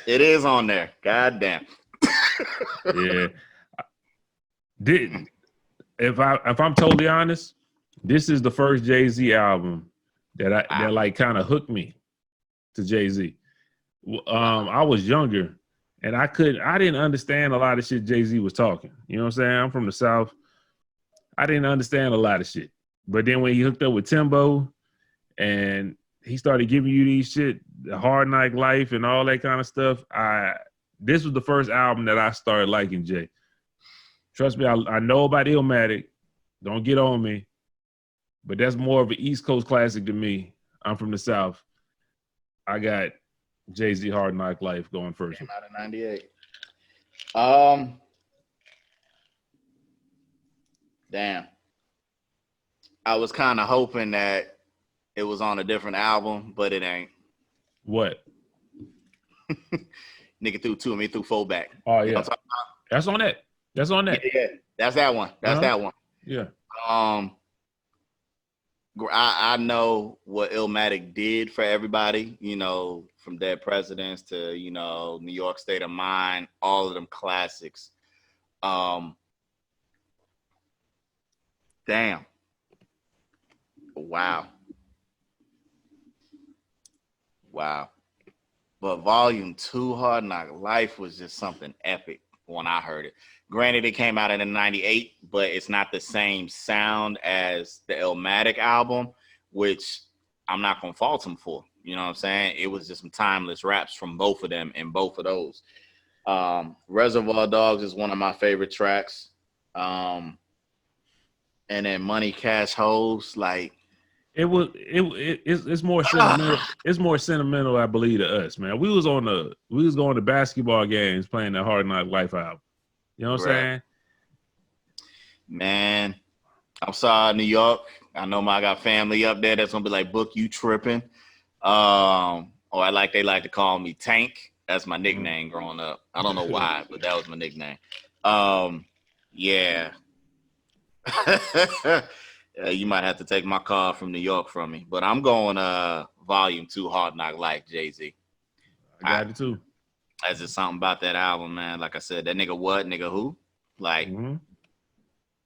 It is on there. God damn. Yeah. If I'm totally honest, this is the first Jay-Z album that like kind of hooked me to Jay-Z. I was younger and I didn't understand a lot of shit Jay-Z was talking. You know what I'm saying? I'm from the South. I didn't understand a lot of shit. But then when he hooked up with Timbo and he started giving you these shit, the Hard Knock Life and all that kind of stuff, this was the first album that I started liking Jay. Trust me, I know about Illmatic. Don't get on me. But that's more of an East Coast classic to me. I'm from the South. I got Jay-Z Hard Knock Life going first. Came out of 98. Damn. I was kind of hoping that it was on a different album, but it ain't. What? Nigga threw two of me, threw four back. Oh, yeah. That's on that. That's on that. Yeah, that's that one. That's that one. Yeah. I know what Illmatic did for everybody, from Dead Presidents to, New York State of Mind, all of them classics. Damn. Wow. But Volume 2, Hard Knock Life, was just something epic when I heard it. Granted, it came out in 98, but it's not the same sound as the Illmatic album, which I'm not going to fault him for. You know what I'm saying? It was just some timeless raps from both of them in both of those. Reservoir Dogs is one of my favorite tracks. And then Money Cash Hoes, like, it's more sentimental. It's more sentimental, I believe, to us, man. We was going to basketball games playing the Hard Knock Life album. You know what I'm saying? Man, I'm sorry, New York. I know I got family up there that's gonna be like, Book, you tripping. Or they like to call me Tank. That's my nickname growing up. I don't know why, but that was my nickname. Yeah. You might have to take my car from New York from me, but I'm going Volume 2, Hard Knock Life, Jay-Z. I got it too. That's just something about that album, man. Like I said, that nigga what, nigga who? Like,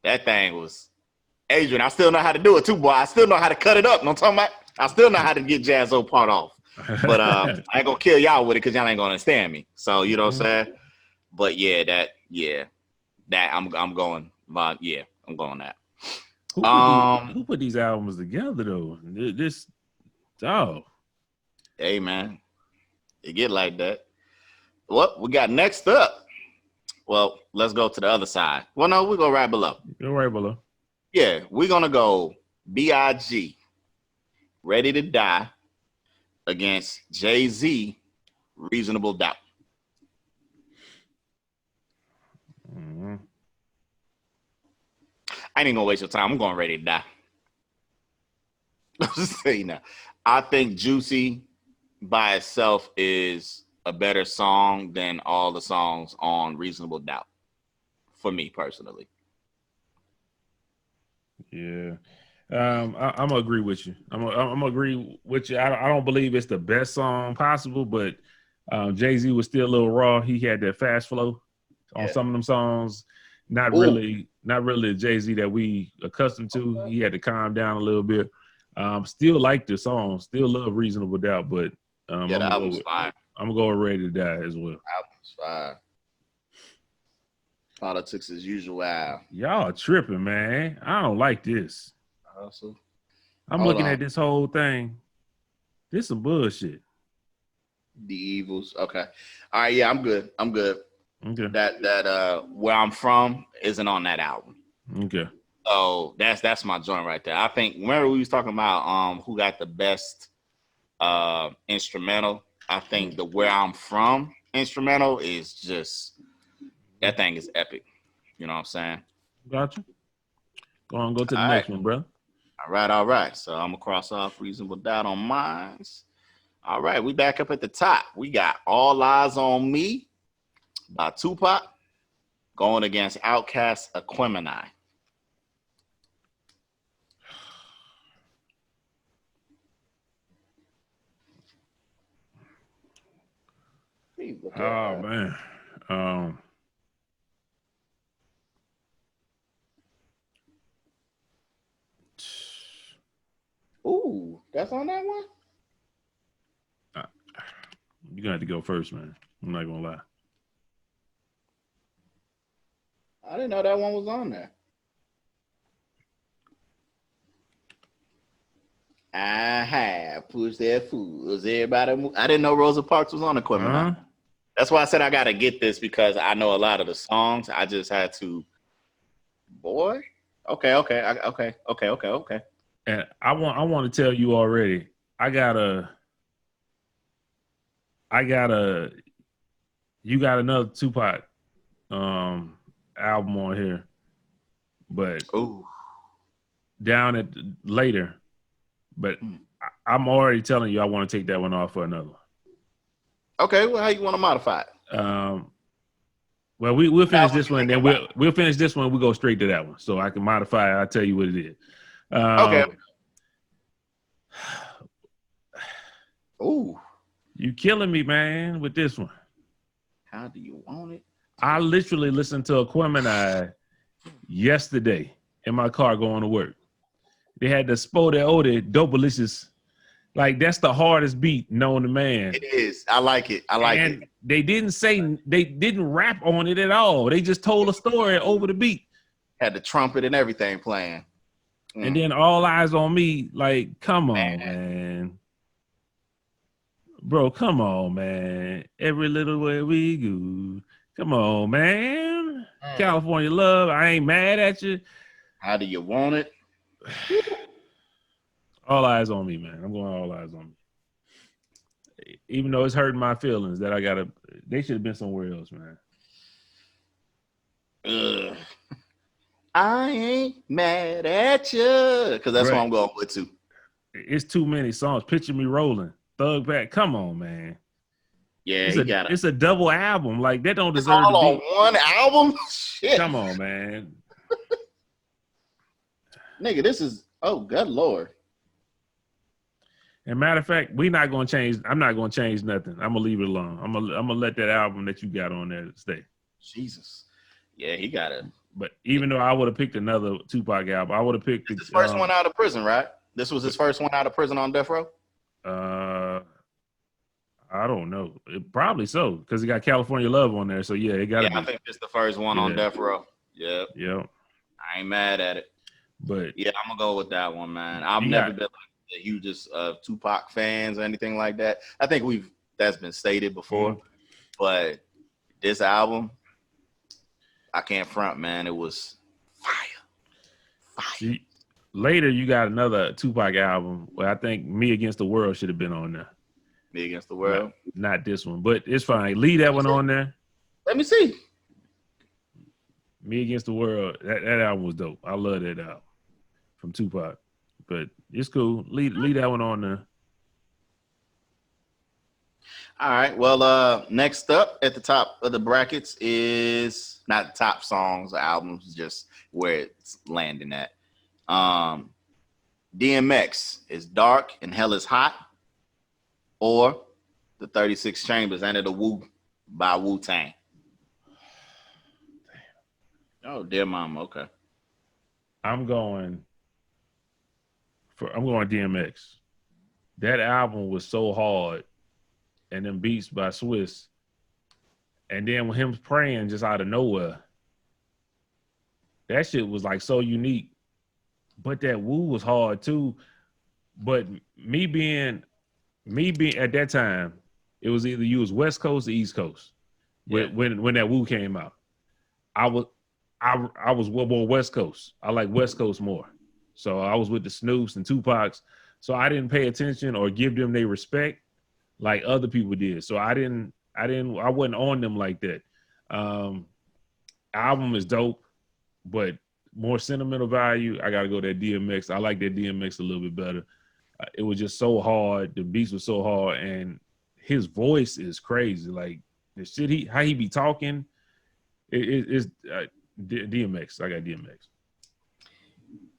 that thing was, Adrian, I still know how to do it too, boy. I still know how to cut it up. You know what I'm talking about? I still know how to get Jazzo part off. But I ain't gonna kill y'all with it because y'all ain't gonna understand me. So, you know what I'm saying? But I'm going, I'm going that. Who put these albums together though? This dog. Hey man, it get like that. What we got next up? Well, let's go to the other side. Well, no, we go right below. Go right below. Yeah, we're gonna go B.I.G. Ready to Die against Jay-Z, Reasonable Doubt. I ain't gonna waste your time. I'm going Ready to Die. Let's just say now. I think Juicy by itself is a better song than all the songs on Reasonable Doubt. For me personally. Yeah. I'm gonna agree with you. I'm gonna agree with you. I don't believe it's the best song possible, but Jay-Z was still a little raw. He had that fast flow on some of them songs. Not really the Jay-Z that we accustomed to. He had to calm down a little bit. Still like the song. Still love Reasonable Doubt, but that album's fire. I'm gonna go Ready to Die as well. Album's fire. Politics as usual. Y'all tripping, man. I don't like this. I'm looking at this whole thing. This some bullshit. The Evils. Okay. All right. Yeah, I'm good. Okay. That Where I'm From isn't on that album. Okay. So that's my joint right there. I think, remember we was talking about who got the best instrumental. I think the Where I'm From instrumental is just, that thing is epic. You know what I'm saying? Gotcha. Go to the next one, bro. All right. So I'm gonna cross off Reasonable Doubt on mine. All right, we back up at the top. We got All Eyes on Me by Tupac going against Outkast's Aquemini. Oh man. Ooh, that's on that one? You're gonna have to go first, man. I'm not gonna lie. I didn't know that one was on there. I have pushed that fools. Everybody, I didn't know Rosa Parks was on Equipment. That's why I said I gotta get this because I know a lot of the songs. I just had to. Boy, okay. And I want to tell you already. I got you got another Tupac album on here, but down at later. But I'm already telling you I want to take that one off for another one. Okay, well, how you want to modify it? Well, we'll finish this one, then we'll finish this one. We go straight to that one, so I can modify it. I'll tell you what it is. Okay. Ooh, you killing me, man, with this one. How do you want it? I literally listened to Aquemini yesterday in my car going to work. They had the Spode Ode Dopalicious. Like, that's the hardest beat known to man. It is. I like it. And they didn't rap on it at all. They just told a story over the beat. Had the trumpet and everything playing. And then All Eyes on Me, like, come on, man. Bro, come on, man. Every little way we go. Come on, man. California Love, I ain't mad at you. How do you want it? All Eyes on Me, man. I'm going All Eyes on Me. Even though it's hurting my feelings that they should have been somewhere else, man. I ain't mad at you. Because that's what I'm going with, too. It's too many songs. Picture Me Rolling. Thug Back. Come on, man. Yeah, it's a double album. Like, that don't deserve all to on be. One album? Shit. Come on, man. Nigga, this is, oh, good Lord. And matter of fact, I'm not going to change nothing. I'm going to leave it alone. I'm going to let that album that you got on there stay. Jesus. Yeah, he got it. But even though I would have picked another Tupac album, I would have picked his first one out of prison, right? This was his first one out of prison on death row? I don't know. Probably so, because he got California Love on there. So, yeah, it got to be. I think it's the first one on death row. Yeah. Yeah. I ain't mad at it. But yeah, I'm going to go with that one, man. I've never been like the hugest Tupac fans or anything like that. I think that's been stated before. But this album, I can't front, man. It was fire. See, later, you got another Tupac album where I think Me Against the World should have been on there. Me Against the World? Not this one, but it's fine. Leave that one on there. Let me see. Me Against the World, that album was dope. I love that album from Tupac. But it's cool. Leave that one on there. All right. Well, next up at the top of the brackets is not the top songs or albums, just where it's landing at. DMX is Dark and Hell is Hot, or the 36 Chambers Enter the Wu by Wu-Tang. Oh, dear mama. Okay. I'm going DMX. That album was so hard, and them beats by Swiss, and then with him praying just out of nowhere, that shit was like so unique. But that Wu was hard too. But me being at that time, it was either you was West Coast or East Coast. Yeah. When that Wu came out, I was more West Coast. I like West Coast more. So I was with the Snoops and Tupacs. So I didn't pay attention or give them their respect like other people did. So I wasn't on them like that. Album is dope, but more sentimental value, I gotta go that DMX. I like that DMX a little bit better. It was just so hard. The beats were so hard, and his voice is crazy. Like the shit how he be talking, it's DMX. I got DMX.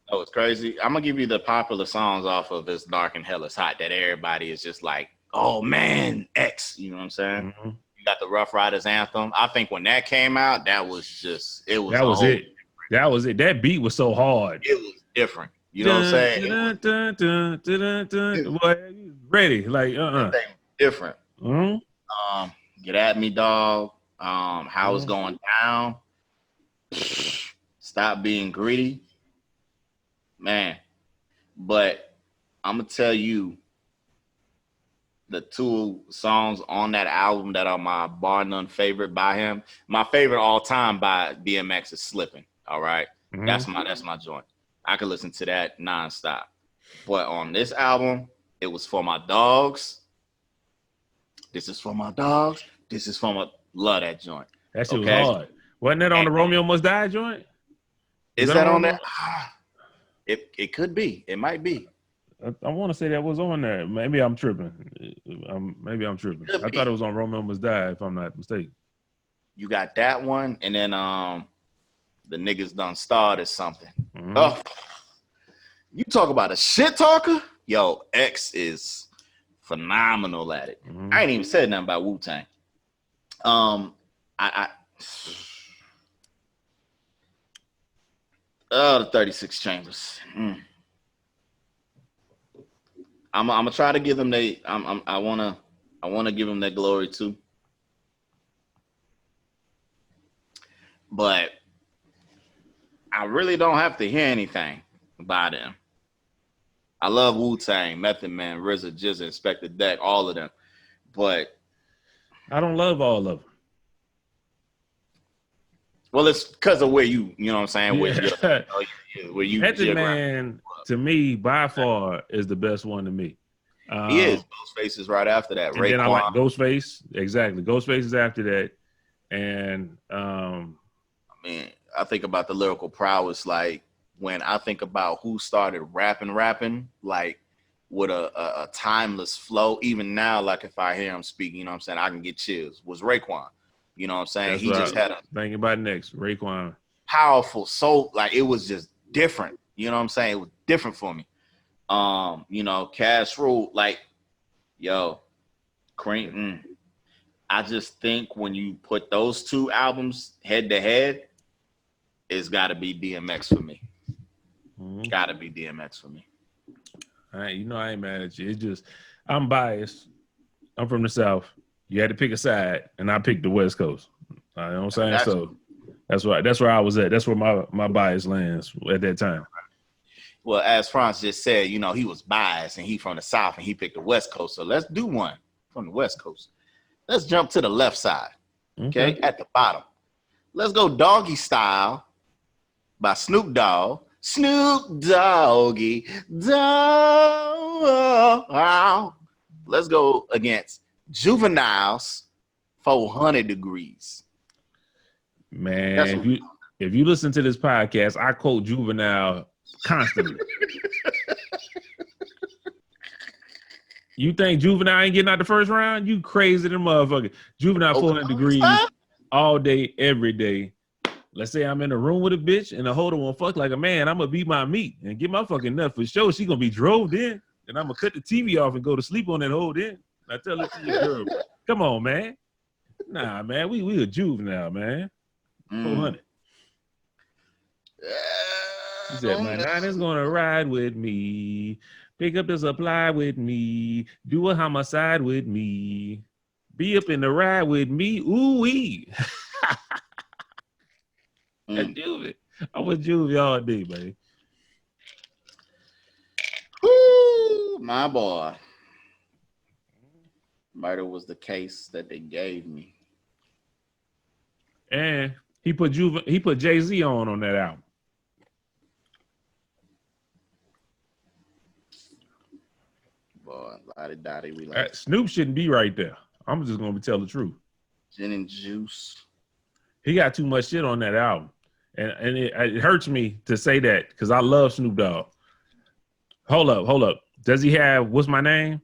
Oh, it's crazy. I'm gonna give you the popular songs off of this Dark and Hell is Hot that everybody is just like, oh man, X. You know what I'm saying? Mm-hmm. You got the Rough Riders anthem. I think when that came out, that was just it was. That was it. That was it. That beat was so hard. It was different. You know what I'm saying? Boy, ready? Like different. Mm-hmm. Get at me, dog. How it's going down. Stop being greedy, man. But I'm gonna tell you, the two songs on that album that are my bar none favorite by him. My favorite all time by DMX is Slippin'. All right, that's my joint. I could listen to that nonstop. But on this album, it was for my dogs. This is for my dogs. This is for my love that joint. That shit was hard. Wasn't that on the Romeo Must Die joint? Is that on there? It could be. It might be. I want to say that was on there. Maybe I'm tripping. I thought it was on Romeo Must Die, if I'm not mistaken. You got that one, and then the niggas done started something. Oh, you talk about a shit talker? Yo, X is phenomenal at it. I ain't even said nothing about Wu-Tang. The 36 Chambers. I'm gonna try to give them I wanna give them their glory too. But I really don't have to hear anything by them. I love Wu-Tang, Method Man, RZA, Jizza, Inspector Deck, all of them. But I don't love all of them. Well, it's because of where you know what I'm saying? Where you Method Man, to me, by far, is the best one to me. He is. Ghostface is right after that. And then I like Ghostface. Exactly. Ghostface is after that. And I mean, I think about the lyrical prowess, like when I think about who started rapping, like with a timeless flow. Even now, like if I hear him speaking, you know what I'm saying, I can get chills. Was Raekwon. You know what I'm saying? That's he right. just had a thinking about next, Raekwon. Powerful soul, like it was just different. You know what I'm saying? It was different for me. You know, Cash Rule, like, yo, Cream. I just think when you put those two albums head to head, it's got to be DMX for me. Got to be DMX for me. All right, you know I ain't mad at you. It's just I'm biased. I'm from the South. You had to pick a side, and I picked the West Coast. You know what I'm saying? So that's where I was at. That's where my bias lands at that time. Well, as Franz just said, you know, he was biased, and he from the South, and he picked the West Coast. So let's do one from the West Coast. Let's jump to the left side, okay? At the bottom. Let's go Doggy Style by Snoop Dogg. Snoop Doggy Dogg. Let's go against Juvenile's 400 Degrees. Man, if you listen to this podcast, I quote Juvenile constantly. You think Juvenile ain't getting out the first round? You crazy than motherfucker. Juvenile 400 Degrees all day, every day. Let's say I'm in a room with a bitch and the holder won't fuck like a man. I'm going to beat my meat and get my fucking nut for sure. She going to be drove in, and I'm going to cut the TV off and go to sleep on that whole then. I tell it to your girl, come on, man. Nah, man, we a Juvenile, man. 400. He said, my nine is going to ride with me. Pick up the supply with me. Do a homicide with me. Be up in the ride with me. Ooh-wee. Juvie. I'm with Juvie all day, baby. Woo, my boy. Murder was the case that they gave me. And he put Jay-Z on that album. Boy, lottie-dottie, we like Snoop shouldn't be right there. I'm just gonna tell the truth. Gin and Juice. He got too much shit on that album. And it hurts me to say that because I love Snoop Dogg. Hold up. Does he have What's My Name?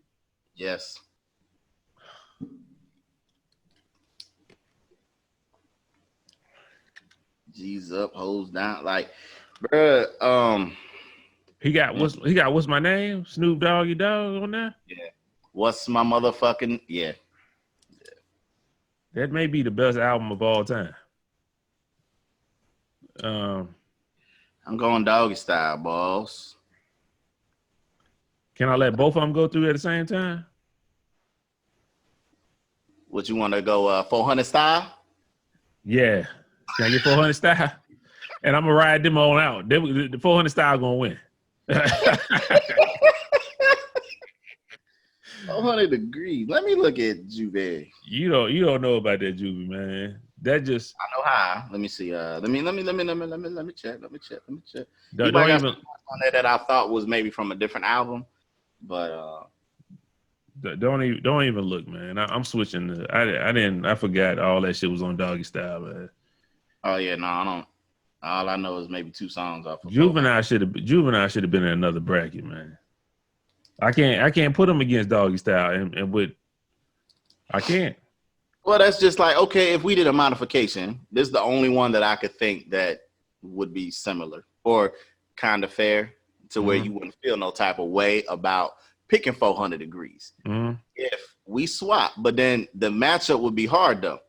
Yes. G's up, hoes down. Like, bruh, He got What's My Name? Snoop Doggy Dogg on there? Yeah. What's my motherfucking That may be the best album of all time. I'm going Doggy Style, boss. Can I let both of them go through at the same time? What you want to go 400 style? Yeah. Can I get 400 style? And I'm gonna ride them on out. The 400 style gonna win. 400 degrees. Let me look at Juvie. You don't know about that Juvie, man. That just I know how. Let me see. Let me check. don't got even on there that I thought was maybe from a different album, but don't even look, man. I'm switching. I forgot all that shit was on Doggy Style, man. Oh yeah, no, I don't. All I know is maybe 2 songs off of Juvenile should have been in another bracket, man. I can't put him against Doggy Style and with I can't. Well, that's just like, okay, if we did a modification, this is the only one that I could think that would be similar or kind of fair to where you wouldn't feel no type of way about picking 400 degrees. If we swap, but then the matchup would be hard though.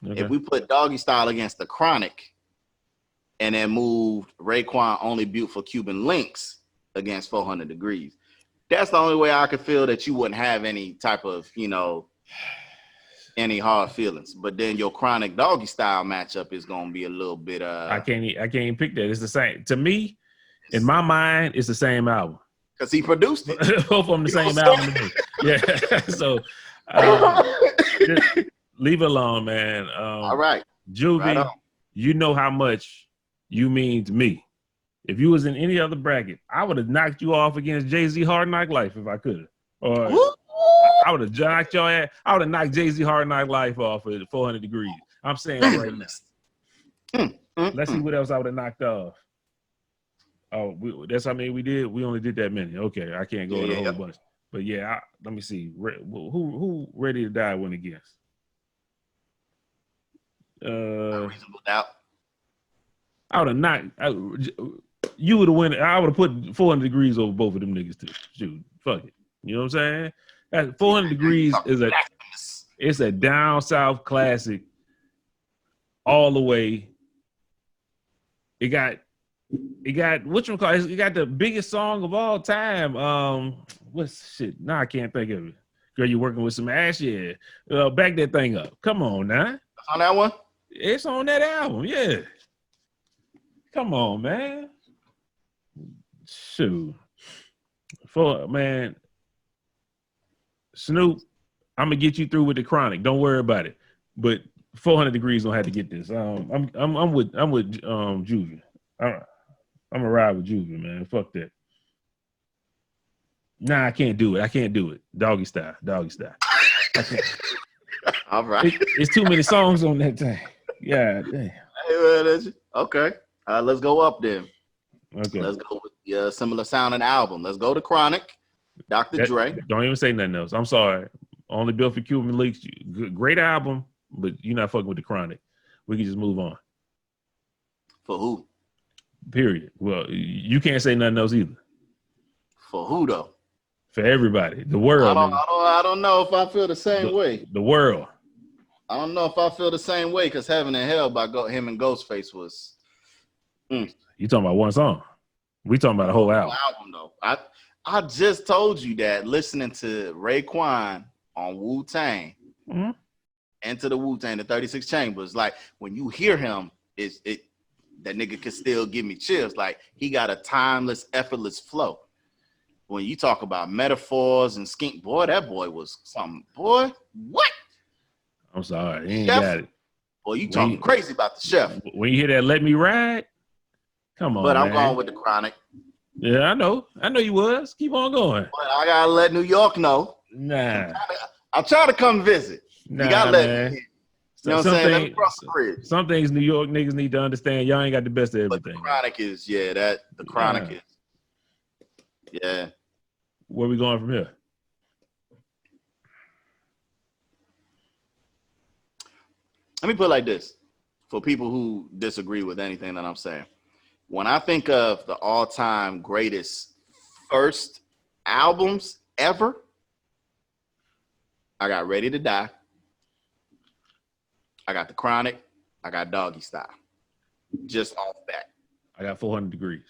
Okay. If we put Doggy Style against the Chronic and then moved Raekwon Only Beautiful Cuban Links against 400 degrees, that's the only way I could feel that you wouldn't have any type of, any hard feelings. But then your Chronic Doggy Style matchup is gonna be a little bit I can't even pick that. It's the same. To me, in my mind, it's the same album. Because he produced it. Both of them the same album to me. Yeah. So just leave it alone, man. All right. Juvie, right, you know how much you mean to me. If you was in any other bracket, I would have knocked you off against Jay-Z Hard Knock Life if I could have. Or I would have knocked your ass. I would have knocked Jay-Z Hard Knock Life off at 400 degrees. I'm saying that right now. Let's see what else I would have knocked off. Oh, that's how many we did? We only did that many. Okay, I can't go in a whole bunch. But yeah, let me see. Who Ready to Die went against? Reasonable Doubt. I would have knocked. You would have won. I would have put 400 degrees over both of them niggas too. Shoot, fuck it. You know what I'm saying? 400 degrees is a down south classic all the way. It got whatchamacallit, it got the biggest song of all time. What's shit? Nah, I can't think of it. Girl, you working with some ass? Yeah. Back that thing up. Come on now. On that one? It's on that album, yeah. Come on, man. Shoot. Man. Snoop, I'm gonna get you through with the Chronic. Don't worry about it. But 400 degrees don't have to get this. I'm with Juvie. I'm gonna ride with Juvie, man. Fuck that. Nah, I can't do it. Doggy Style. I can't. All right. It's too many songs on that thing. Yeah, damn. Okay. Let's go up then. Okay. Let's go with similar sounding album. Let's go to Chronic, Dr. Dre. Don't even say nothing else. I'm sorry. Only Built for Cuban Links. Great album, but you're not fucking with the Chronic. We can just move on. For who? Period. Well, you can't say nothing else either. For who though? For everybody. The world. I don't know if I feel the same way. The world. I don't know if I feel the same way because Heaven and Hell by him and Ghostface was. You talking about one song? We talking about a whole album. Though. I just told you that listening to Raekwon on Wu-Tang, Into the Wu-Tang, the 36 Chambers, like when you hear him, that nigga can still give me chills. Like he got a timeless, effortless flow. When you talk about metaphors and skink, boy, that boy was something. Boy, what? I'm sorry, he ain't got it. Boy, you talking crazy about the chef. When you hear that "Let Me Ride," come on, but I'm man. going with the Chronic. Yeah, I know you was. Keep on going. But I gotta let New York know. Nah, I'll try to come visit. Nah, you gotta let man. me. You know what I'm saying? Let me cross the bridge. Some things New York niggas need to understand. Y'all ain't got the best of everything. But the Chronic is, the Chronic is. Yeah. Where we going from here? Let me put it like this. For people who disagree with anything that I'm saying. When I think of the all-time greatest first albums ever, I got Ready to Die. I got The Chronic, I got Doggy Style. Just off that. I got 400 Degrees.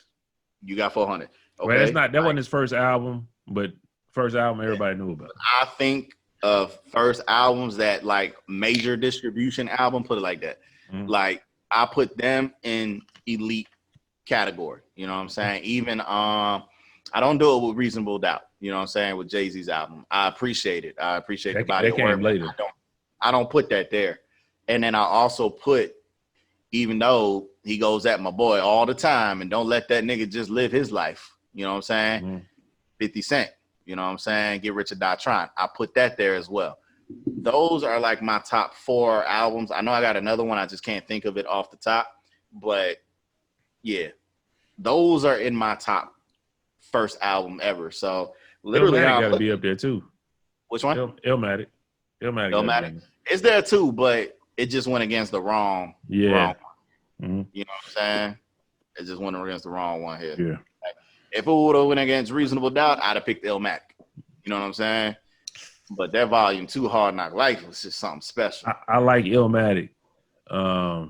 You got 400. Okay. Well, that wasn't his first album, but first album everybody knew about. I think of first albums that like major distribution album, put it like that. Like I put them in elite category. You know what I'm saying? Even I don't do it with Reasonable Doubt. You know what I'm saying? With Jay-Z's album. I appreciate it. I appreciate the body of work. Later. I don't put that there. And then I also put, even though he goes at my boy all the time and don't let that nigga just live his life. You know what I'm saying? 50 Cent. You know what I'm saying? Get Rich or Die Trying. I put that there as well. Those are like my top 4 albums. I know I got another one. I just can't think of it off the top. But yeah, those are in my top first album ever. So literally, Illmatic got to be up there too. Which one? Illmatic. Illmatic. It's there too, but it just went against the wrong. Yeah. Wrong. You know what I'm saying? It just went against the wrong one here. Yeah. Like, if it would have went against Reasonable Doubt, I'd have picked Illmatic. You know what I'm saying? But that Volume 2 Hard Knock Life was just something special. I like Illmatic. I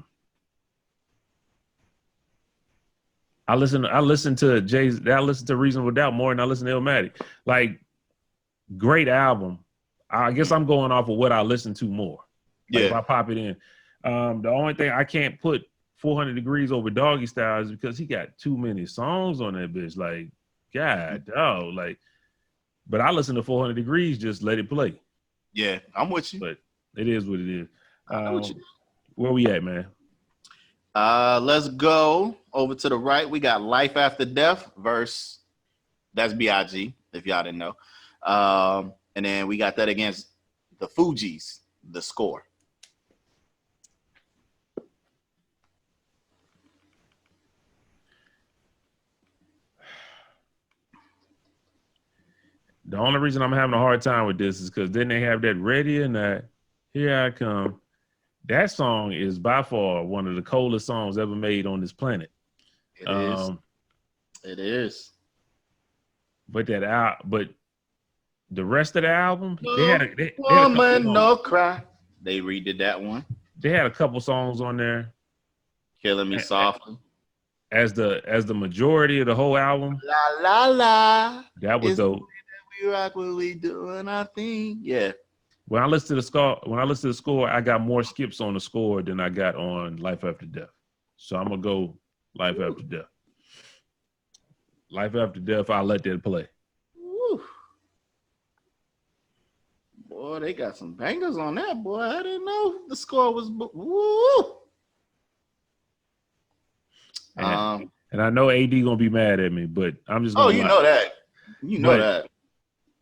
listen to Jay's. I listen to Reasonable Doubt more than I listen to Illmatic. Like, great album. I guess I'm going off of what I listen to more. Like, if I pop it in. The only thing I can't put 400 Degrees over Doggy Style is because he got too many songs on that bitch. Like, God, dog. Like, but I listen to 400 Degrees, just let it play. Yeah, I'm with you. But it is what it is. I'm with you. Where we at, man? Let's go over to the right. We got Life After Death verse. That's B.I.G. if y'all didn't know. And then we got that against the Fugees, The Score. The only reason I'm having a hard time with this is because then they have that Ready or Not, Here I Come. That song is by far one of the coldest songs ever made on this planet. It is. It is. But the rest of the album, No, they had a Woman, no cry. They redid that one. They had a couple songs on there. Killing Me Softly. As the majority of the whole album. La la la. That was dope. We rock what we doing, I think. Yeah. When I listen to the score, I got more skips on the score than I got on Life After Death. So I'm gonna go Life After Death. Life After Death, I'll let that play. Woo. Boy, they got some bangers on that, boy. I didn't know the score was woo. And I know AD gonna be mad at me, but I'm just gonna know that. You know that.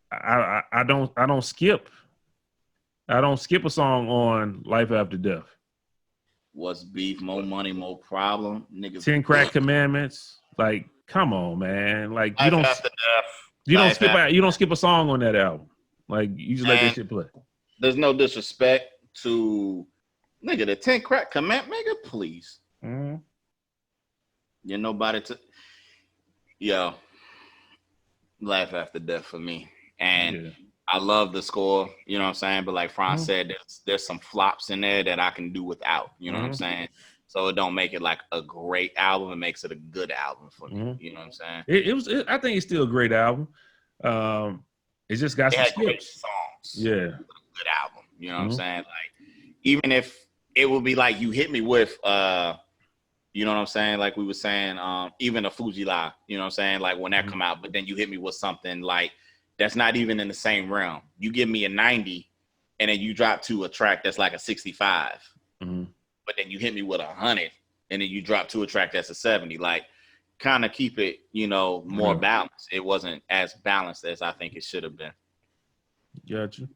I don't skip. I don't skip a song on Life After Death. What's beef? More money, more problem, nigga. 10 Crack Commandments. Like, come on, man. Like, you don't skip a song on that album. Like, you just let that shit play. There's no disrespect to nigga the 10 Crack Commandment, nigga. Please. Mm-hmm. You're nobody to. Yo, Life After Death for me, and I love the score. You know what I'm saying? But like Franz said, there's some flops in there that I can do without. You know what I'm saying? So it don't make it like a great album. It makes it a good album for me. You know what I'm saying? I think it's still a great album. It just got some great songs. Yeah, good album. You know what I'm saying? Like, even if it would be like you hit me with, you know what I'm saying? Like we were saying, even a Fuji La, you know what I'm saying? Like when that come out, but then you hit me with something like that's not even in the same realm. You give me a 90 and then you drop to a track that's like a 65. But then you hit me with 100 and then you drop to a track that's a 70. Like, kind of keep it, you know, more balanced. It wasn't as balanced as I think it should have been. Gotcha.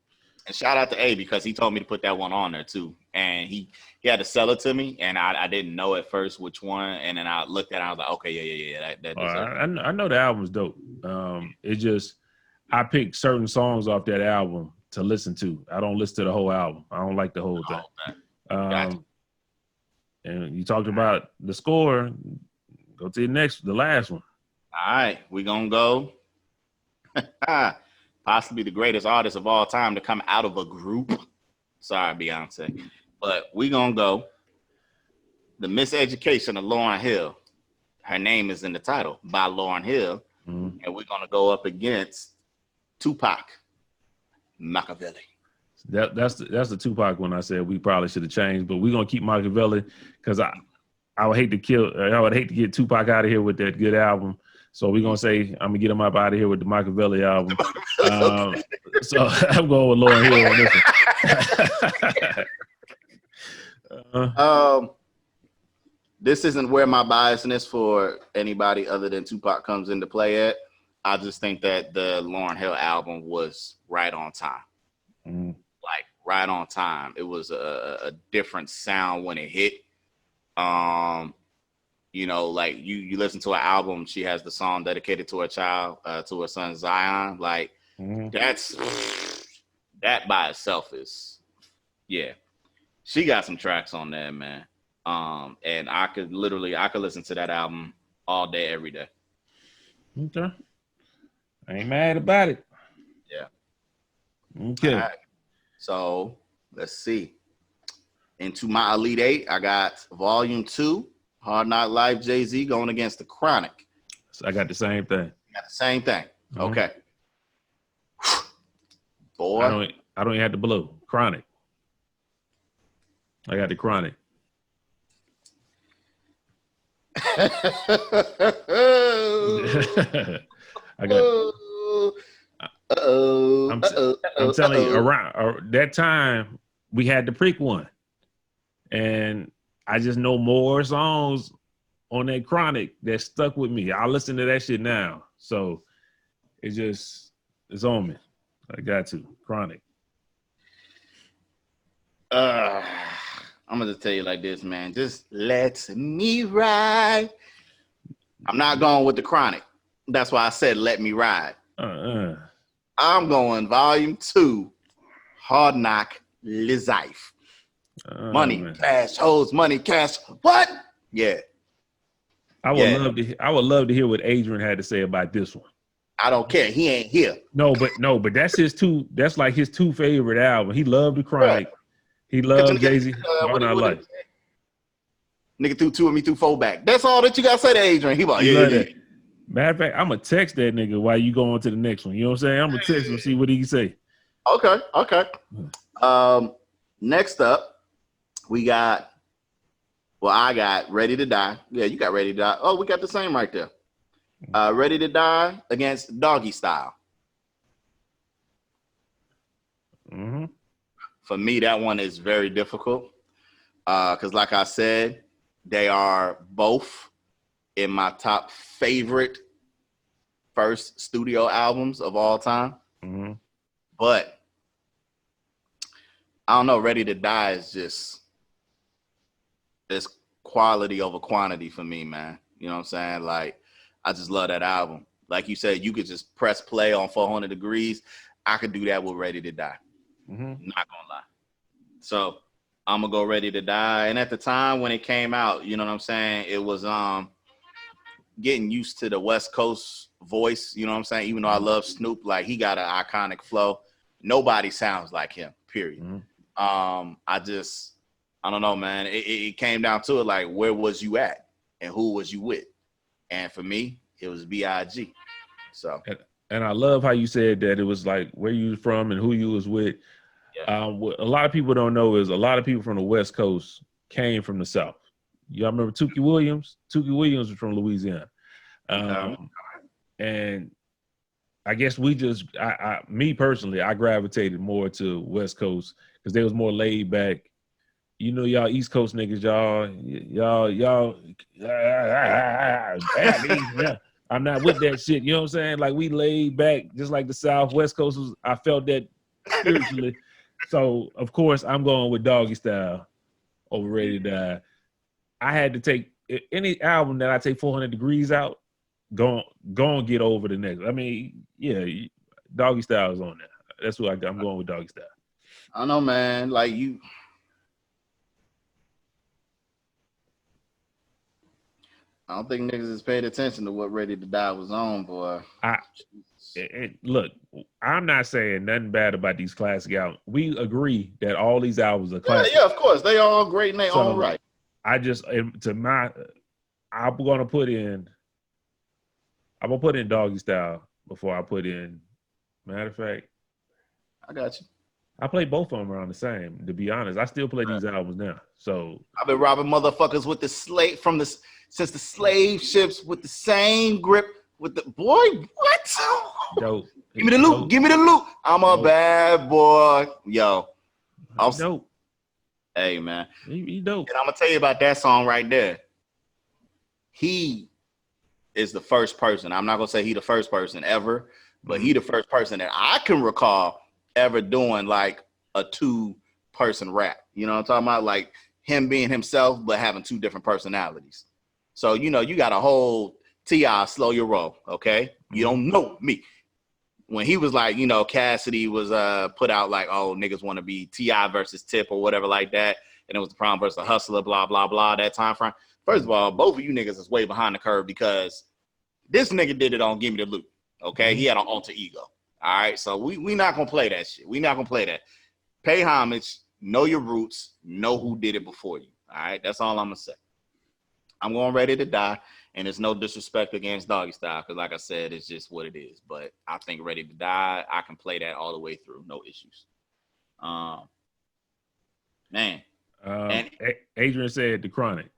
And shout out to A because he told me to put that one on there too. And he had to sell it to me, and I didn't know at first which one. And then I looked at it, and I was like, okay, yeah. That I know the album's dope. It just, I pick certain songs off that album to listen to. I don't listen to the whole album. I don't like the whole thing. Gotcha. And you talked about the score. Go to the last one. All right, we're going to go. Possibly the greatest artist of all time to come out of a group. Sorry, Beyonce. But we gonna go the Miseducation of Lauryn Hill. Her name is in the title by Lauryn Hill, and we're gonna go up against Tupac, Machiavelli. That's the Tupac one I said we probably should have changed, but we're gonna keep Machiavelli because I would hate to get Tupac out of here with that good album. So we're gonna say I'm gonna get him up out of here with the Machiavelli album. So I'm going with Lauryn Hill on this one. This isn't where my biasness for anybody other than Tupac comes into play at. I just think that the Lauryn Hill album was right on time. Like right on time. It was a different sound when it hit. You know, like you listen to an album, she has the song dedicated to her child, to her son Zion. Like that by itself is, yeah. She got some tracks on there, man. And I could listen to that album all day, every day. Okay. I ain't mad about it. Yeah. Okay. Right. So let's see. Into my Elite Eight, I got Volume 2, Hard Knock Life, Jay-Z going against The Chronic. So I got the same thing. You got the same thing. Okay. Boy. I don't even have to blow. Chronic. I got the Chronic. I got. I'm telling you, around that time we had the Prick one, and I just know more songs on that Chronic that stuck with me. I listen to that shit now, so it's on me. I got to Chronic. I'm gonna tell you like this, man. Just let me ride. I'm not going with the Chronic. That's why I said let me ride. I'm going Volume 2, Hard Knock Life. Money, man. Cash, hoes, money, cash. What? Yeah. I would love to hear what Adrian had to say about this one. I don't care. He ain't here. No, but that's that's like his two favorite albums. He loved the Chronic. Right. He loved Jay-Z. Hard Knock Life. Nigga threw 2 of me through 4 back. That's all that you gotta say to Adrian. He like, yeah. Matter of fact, I'm gonna text that nigga while you go on to the next one. You know what I'm saying? I'm gonna text him, see what he can say. Okay. Next up, I got Ready to Die. Yeah, you got Ready to Die. Oh, we got the same right there. Ready to Die against Doggy Style. For me, that one is very difficult. Because like I said, they are both in my top favorite first studio albums of all time. But I don't know, Ready to Die is just, it's quality over quantity for me, man. You know what I'm saying? Like, I just love that album. Like you said, you could just press play on 400 Degrees. I could do that with Ready to Die. Not gonna lie. So I'm gonna go Ready to Die. And at the time when it came out, you know what I'm saying? It was getting used to the West Coast voice, you know what I'm saying? Even though I love Snoop, like he got an iconic flow. Nobody sounds like him, period. I don't know, man. It came down to it, like, where was you at and who was you with? And for me, it was B.I.G. So, and I love how you said that it was like where you was from and who you was with. Yeah. What a lot of people don't know is a lot of people from the West Coast came from the South. Y'all remember Tookie Williams? Tookie Williams was from Louisiana. And I guess me personally, I gravitated more to West Coast because they was more laid back. You know, y'all East Coast niggas, y'all. I'm not with that shit. You know what I'm saying? Like, we laid back, just like the South. West Coast was. I felt that spiritually. So of course I'm going with Doggy Style over Ready to Die. I had to take any album that I take 400 Degrees out. Go and get over the next. I mean, yeah, Doggy Style is on there. That's what I'm going with Doggy Style. I don't know, man. Like you. I don't think niggas has paid attention to what Ready to Die was on, boy. And look, I'm not saying nothing bad about these classic albums. We agree that all these albums are classic. Yeah, of course. They all great in their own right. I'm gonna put in Doggy Style before I put in. Matter of fact, I got you. I play both of them around the same. To be honest, I still play these albums now. So I've been robbing motherfuckers with the slave since the slave ships with the same grip with the boy. What? dope. Give me the loot. Give me the loot. I'm a bad boy. Yo. Dope. Hey man. He dope. And I'm gonna tell you about that song right there. He is the first person. I'm not gonna say he the first person ever, but he the first person that I can recall ever doing like a 2-person rap. You know what I'm talking about? Like him being himself, but having 2 different personalities. So, you got a whole T.I. slow your roll, okay? You don't know me. When he was like, Cassidy was put out like, oh, niggas want to be T.I. versus Tip or whatever like that. And it was the Prime versus the Hustler, blah, blah, blah, that time frame. First of all, both of you niggas is way behind the curve because this nigga did it on Give Me the Loot, okay? He had an alter ego. All right, so we not gonna play that shit. We not gonna play that. Pay homage, know your roots, know who did it before you. All right, that's all I'm gonna say. I'm going Ready to Die, and it's no disrespect against Doggy Style, because like I said, it's just what it is. But I think Ready to Die, I can play that all the way through, no issues. Man. And Adrian said The Chronic.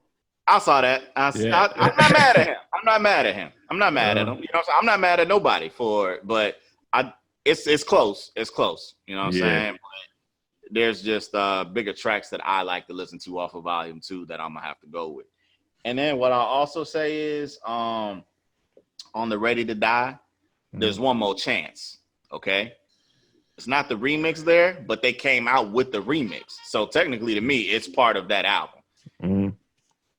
I saw that. I'm not mad at him. I'm not mad at him. I'm not mad at him. You know what I'm saying? I'm not mad at nobody for it, but it's close. It's close. You know what I'm saying? But there's just bigger tracks that I like to listen to off of Volume 2 that I'm gonna have to go with. And then what I'll also say is on the Ready to Die, there's One More Chance. Okay. It's not the remix there, but they came out with the remix. So technically to me, it's part of that album.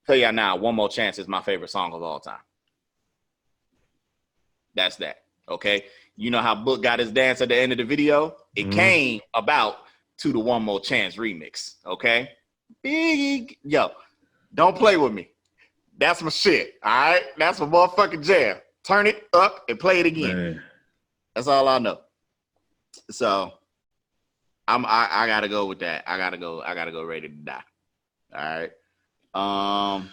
Tell y'all now, One More Chance is my favorite song of all time. That's that. Okay. You know how Book got his dance at the end of the video? It came about to the One More Chance remix. Okay. Big yo, don't play with me. That's my shit. All right. That's my motherfucking jam. Turn it up and play it again. Man. That's all I know. So I gotta go with that. I gotta go Ready to Die. All right.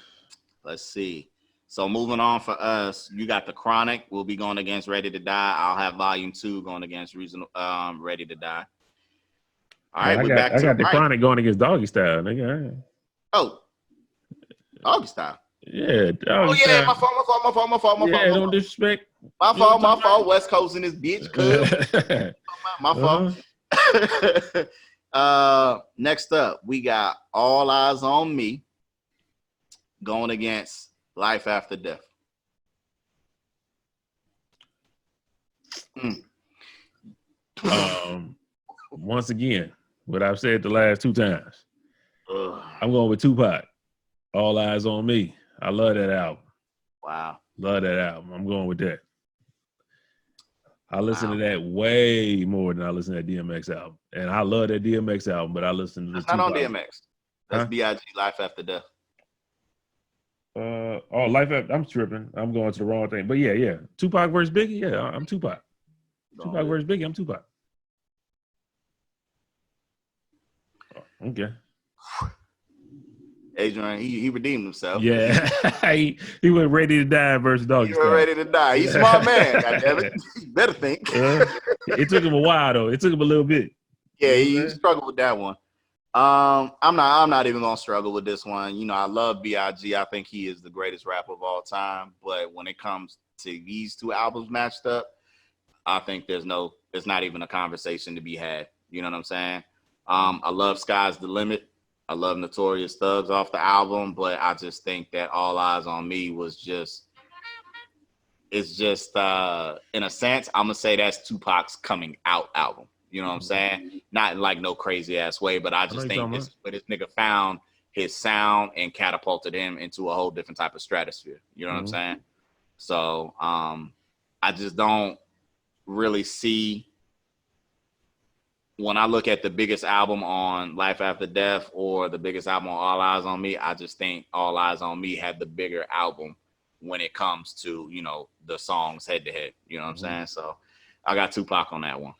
Let's see. So moving on for us, you got The Chronic. We'll be going against Ready to Die. I'll have Volume 2 going against Ready to Die. All right, I got The Chronic going against Doggy Style, nigga. Oh, Doggy Style. Yeah. Doggy style. My fault. Don't disrespect. My fault. West Coast in this bitch. My fault. Next up, we got All Eyes on Me going against Life After Death. Once again, what I've said the last 2 times. I'm going with Tupac. All Eyes on Me. I love that album. Wow. Love that album. I'm going with that. I listen to that way more than I listen to that DMX album. And I love that DMX album, but I listen to this. That's not on DMX. That's B.I.G. Life After Death. Life After, I'm tripping. I'm going to the wrong thing. But yeah. Tupac versus Biggie? Yeah, I'm Tupac. Tupac versus Biggie, I'm Tupac. Okay. Adrian, he redeemed himself. Yeah. he went Ready to Die versus Doggy Style. He went Ready to Die. He's a smart man, goddammit. You better think. It took him a while though. It took him a little bit. Yeah, he struggled with that one. I'm not even gonna struggle with this one. You know, I love B.I.G. I think he is the greatest rapper of all time. But when it comes to these 2 albums matched up, I think it's not even a conversation to be had. You know what I'm saying? I love Sky's the Limit. I love Notorious Thugs off the album, but I just think that All Eyes on Me was just, it's just, in a sense, I'm going to say that's Tupac's coming out album. You know what I'm saying? Not in like no crazy ass way, but I just think this nigga found his sound and catapulted him into a whole different type of stratosphere. You know what I'm saying? So I just don't really see, when I look at the biggest album on Life After Death or the biggest album on All Eyes on Me, I just think All Eyes on Me had the bigger album when it comes to, you know, the songs head to head. You know what I'm saying? So I got Tupac on that one.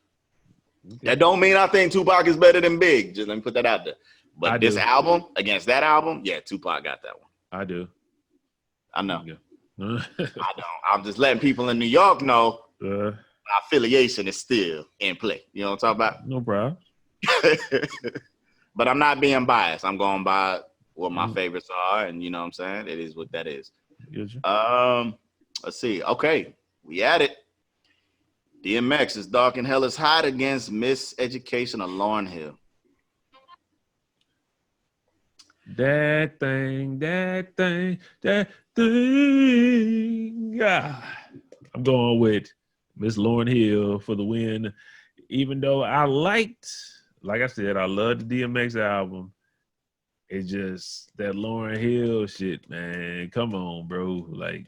Okay. That don't mean I think Tupac is better than Big. Just let me put that out there. But this album against that album, yeah, Tupac got that one. I do. I know. I don't. I'm just letting people in New York know my affiliation is still in play. You know what I'm talking about? No problem. But I'm not being biased. I'm going by what my favorites are, and you know what I'm saying? It is what that is. Let's see. Okay, we at it. DMX is Dark and Hell is Hot against Miseducation of Lauryn Hill. That thing. Yeah. I'm going with Miss Lauryn Hill for the win. Even though I liked, like I said, I love the DMX album. It's just that Lauryn Hill shit, man. Come on, bro. Like,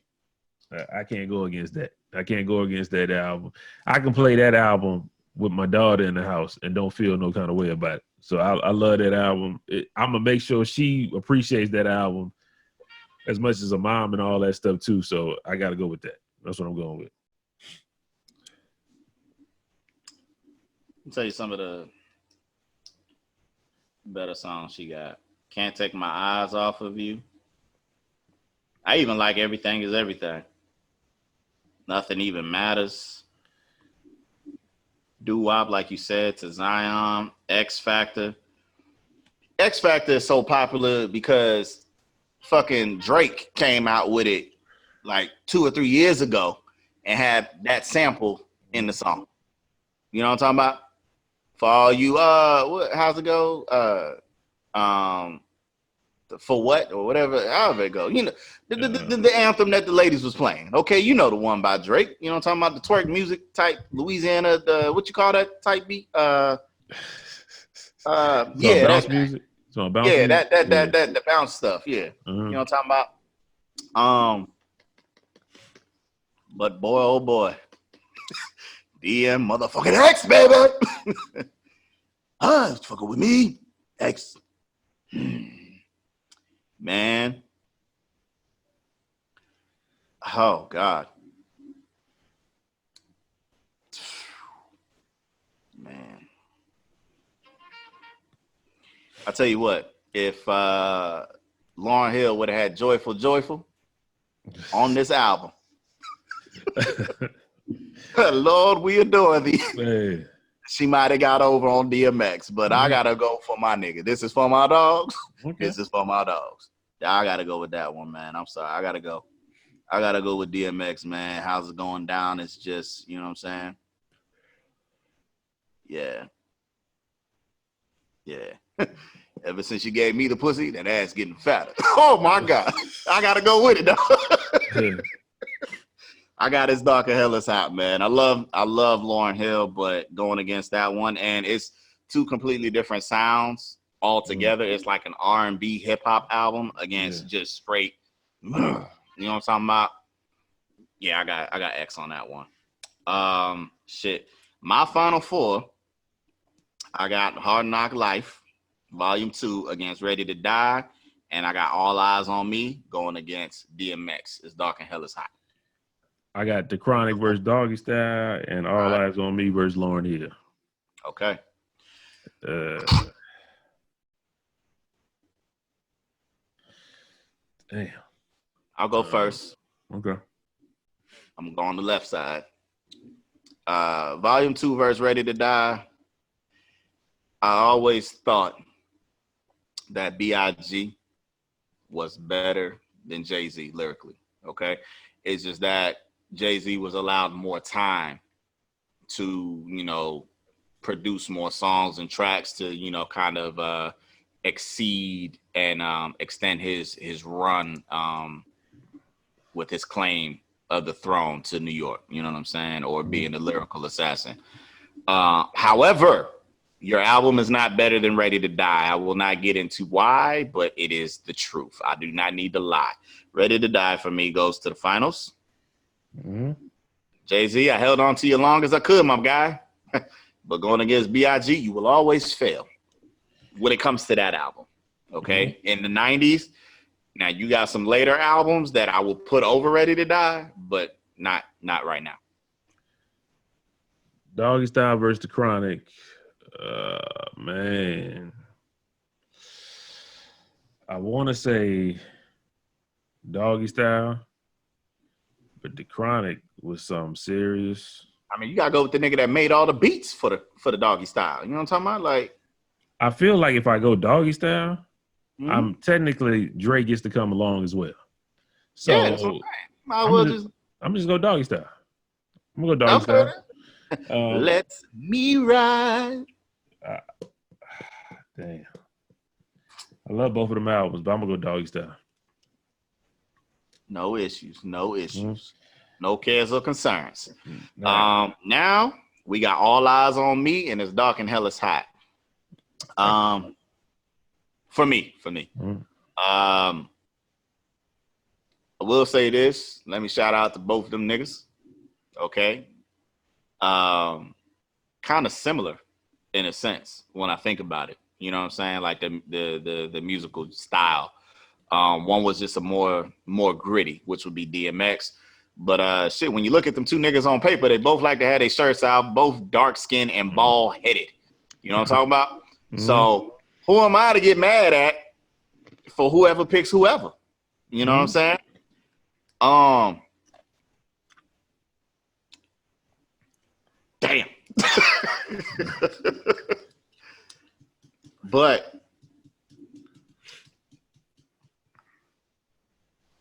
I can't go against that. I can't go against that album. I can play that album with my daughter in the house and don't feel no kind of way about it. So I love that album. I'm going to make sure she appreciates that album as much as a mom and all that stuff too. So I got to go with that. That's what I'm going with. I'll tell you some of the better songs she got. Can't Take My Eyes Off of You. I even like Everything Is Everything. Nothing Even Matters. Doo-wop, like you said, to Zion. X Factor. X Factor is so popular because fucking Drake came out with it like 2 or 3 years ago and had that sample in the song. You know what I'm talking about? For all you, how's it go? For what or whatever, however it go. You know, the anthem that the ladies was playing. Okay, you know the one by Drake. You know what I'm talking about? The twerk music type, Louisiana, what you call that type beat? Bounce music. That bounce stuff. Yeah, you know what I'm talking about? But boy, oh boy, DM motherfucking X, baby. Fucking with me, X. Man. Oh, God. Man. I tell you what, if Lauryn Hill would have had Joyful on this album, Lord, we adore thee. Man. She might have got over on DMX, but I got to go for my nigga. This is for my dogs. Okay. This is for my dogs. I got to go with that one, man. I'm sorry. I got to go. I got to go with DMX, man. How's it going down? It's just, you know what I'm saying? Yeah. Yeah. Ever since you gave me the pussy, that ass getting fatter. Oh, my God. I got to go with it, though. I got his Dark and Hell is Hot, man. I love Lauryn Hill, but going against that one, and it's two completely different sounds altogether. It's like an R&B hip hop album against just straight. You know what I'm talking about? Yeah, I got X on that one. Shit. My final four, I got Hard Knock Life, Volume 2 against Ready to Die, and I got All Eyes on Me going against DMX. It's Dark and Hell is Hot. I got The Chronic versus Doggy Style and All Eyes on Me versus Lauryn Hill. Okay. Damn. I'll go first. Okay. I'm going on the left side. Volume 2 verse Ready to Die. I always thought that B.I.G. was better than Jay-Z lyrically. Okay. It's just that Jay-Z was allowed more time to, you know, produce more songs and tracks to, you know, kind of exceed and extend his run with his claim of the throne to New York, you know what I'm saying, or being a lyrical assassin. However, your album is not better than Ready to Die. I will not get into why, but it is the truth. I do not need to lie. Ready to Die for me goes to the finals. Mm-hmm. Jay-Z, I held on to you long as I could, my guy. But going against B.I.G., you will always fail when it comes to that album. Okay? Mm-hmm. In the 90s, now you got some later albums that I will put over Ready to Die, but not right now. Doggy Style versus the Chronic. Man. I want to say Doggy Style, but the Chronic was something serious. I mean, you gotta go with the nigga that made all the beats for the Doggy Style. You know what I'm talking about? Like, I feel like if I go Doggy Style, I'm technically Dre gets to come along as well. So yeah, that's what I'm just go Doggy Style. I'm gonna go Doggy Style. Let me ride. Damn. I love both of them albums, but I'm gonna go Doggy Style. No issues. No cares or concerns. Right. Now we got All Eyes on Me and It's Dark and Hell is Hot. For me. I will say this. Let me shout out to both of them niggas. Okay. Kind of similar in a sense when I think about it. You know what I'm saying? Like the musical style. One was just a more gritty, which would be DMX. But shit, when you look at them two niggas on paper, they both like to have their shirts out, both dark skinned and bald headed. You know what I'm talking about? Mm-hmm. So who am I to get mad at for whoever picks whoever? You know what I'm saying? Damn. But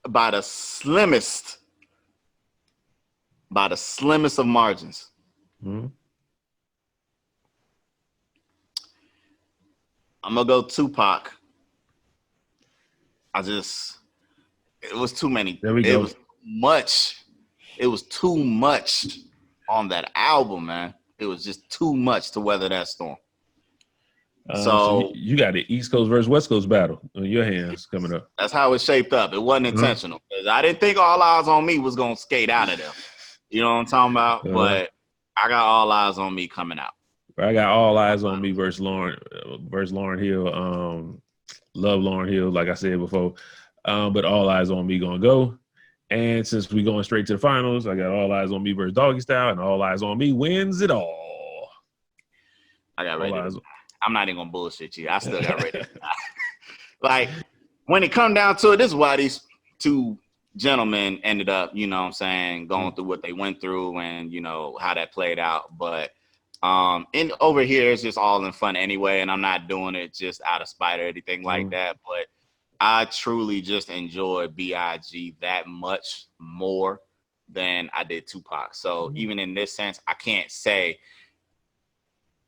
by the slimmest of margins. I'm gonna go Tupac. It was too many. There we go. It was too much on that album, man. It was just too much to weather that storm. So you got the East Coast versus West Coast battle on your hands coming up. That's how it shaped up. It wasn't intentional. I didn't think All Eyes on Me was gonna skate out of there. You know what I'm talking about? But I got All Eyes on Me coming out. I got All Eyes on Me versus Lauryn Hill. Love Lauryn Hill, like I said before. But All Eyes on Me gonna go. And since we going straight to the finals, I got All Eyes on Me versus Doggy Style, and All Eyes on Me wins it all. I got ready. I'm not even gonna bullshit you. I still got ready. Like, when it come down to it, this is why these two gentlemen ended up, you know what I'm saying, going through what they went through and, you know, how that played out. But over here, it's just all in fun anyway, and I'm not doing it just out of spite or anything like that. But I truly just enjoy B.I.G. that much more than I did Tupac. So even in this sense, I can't say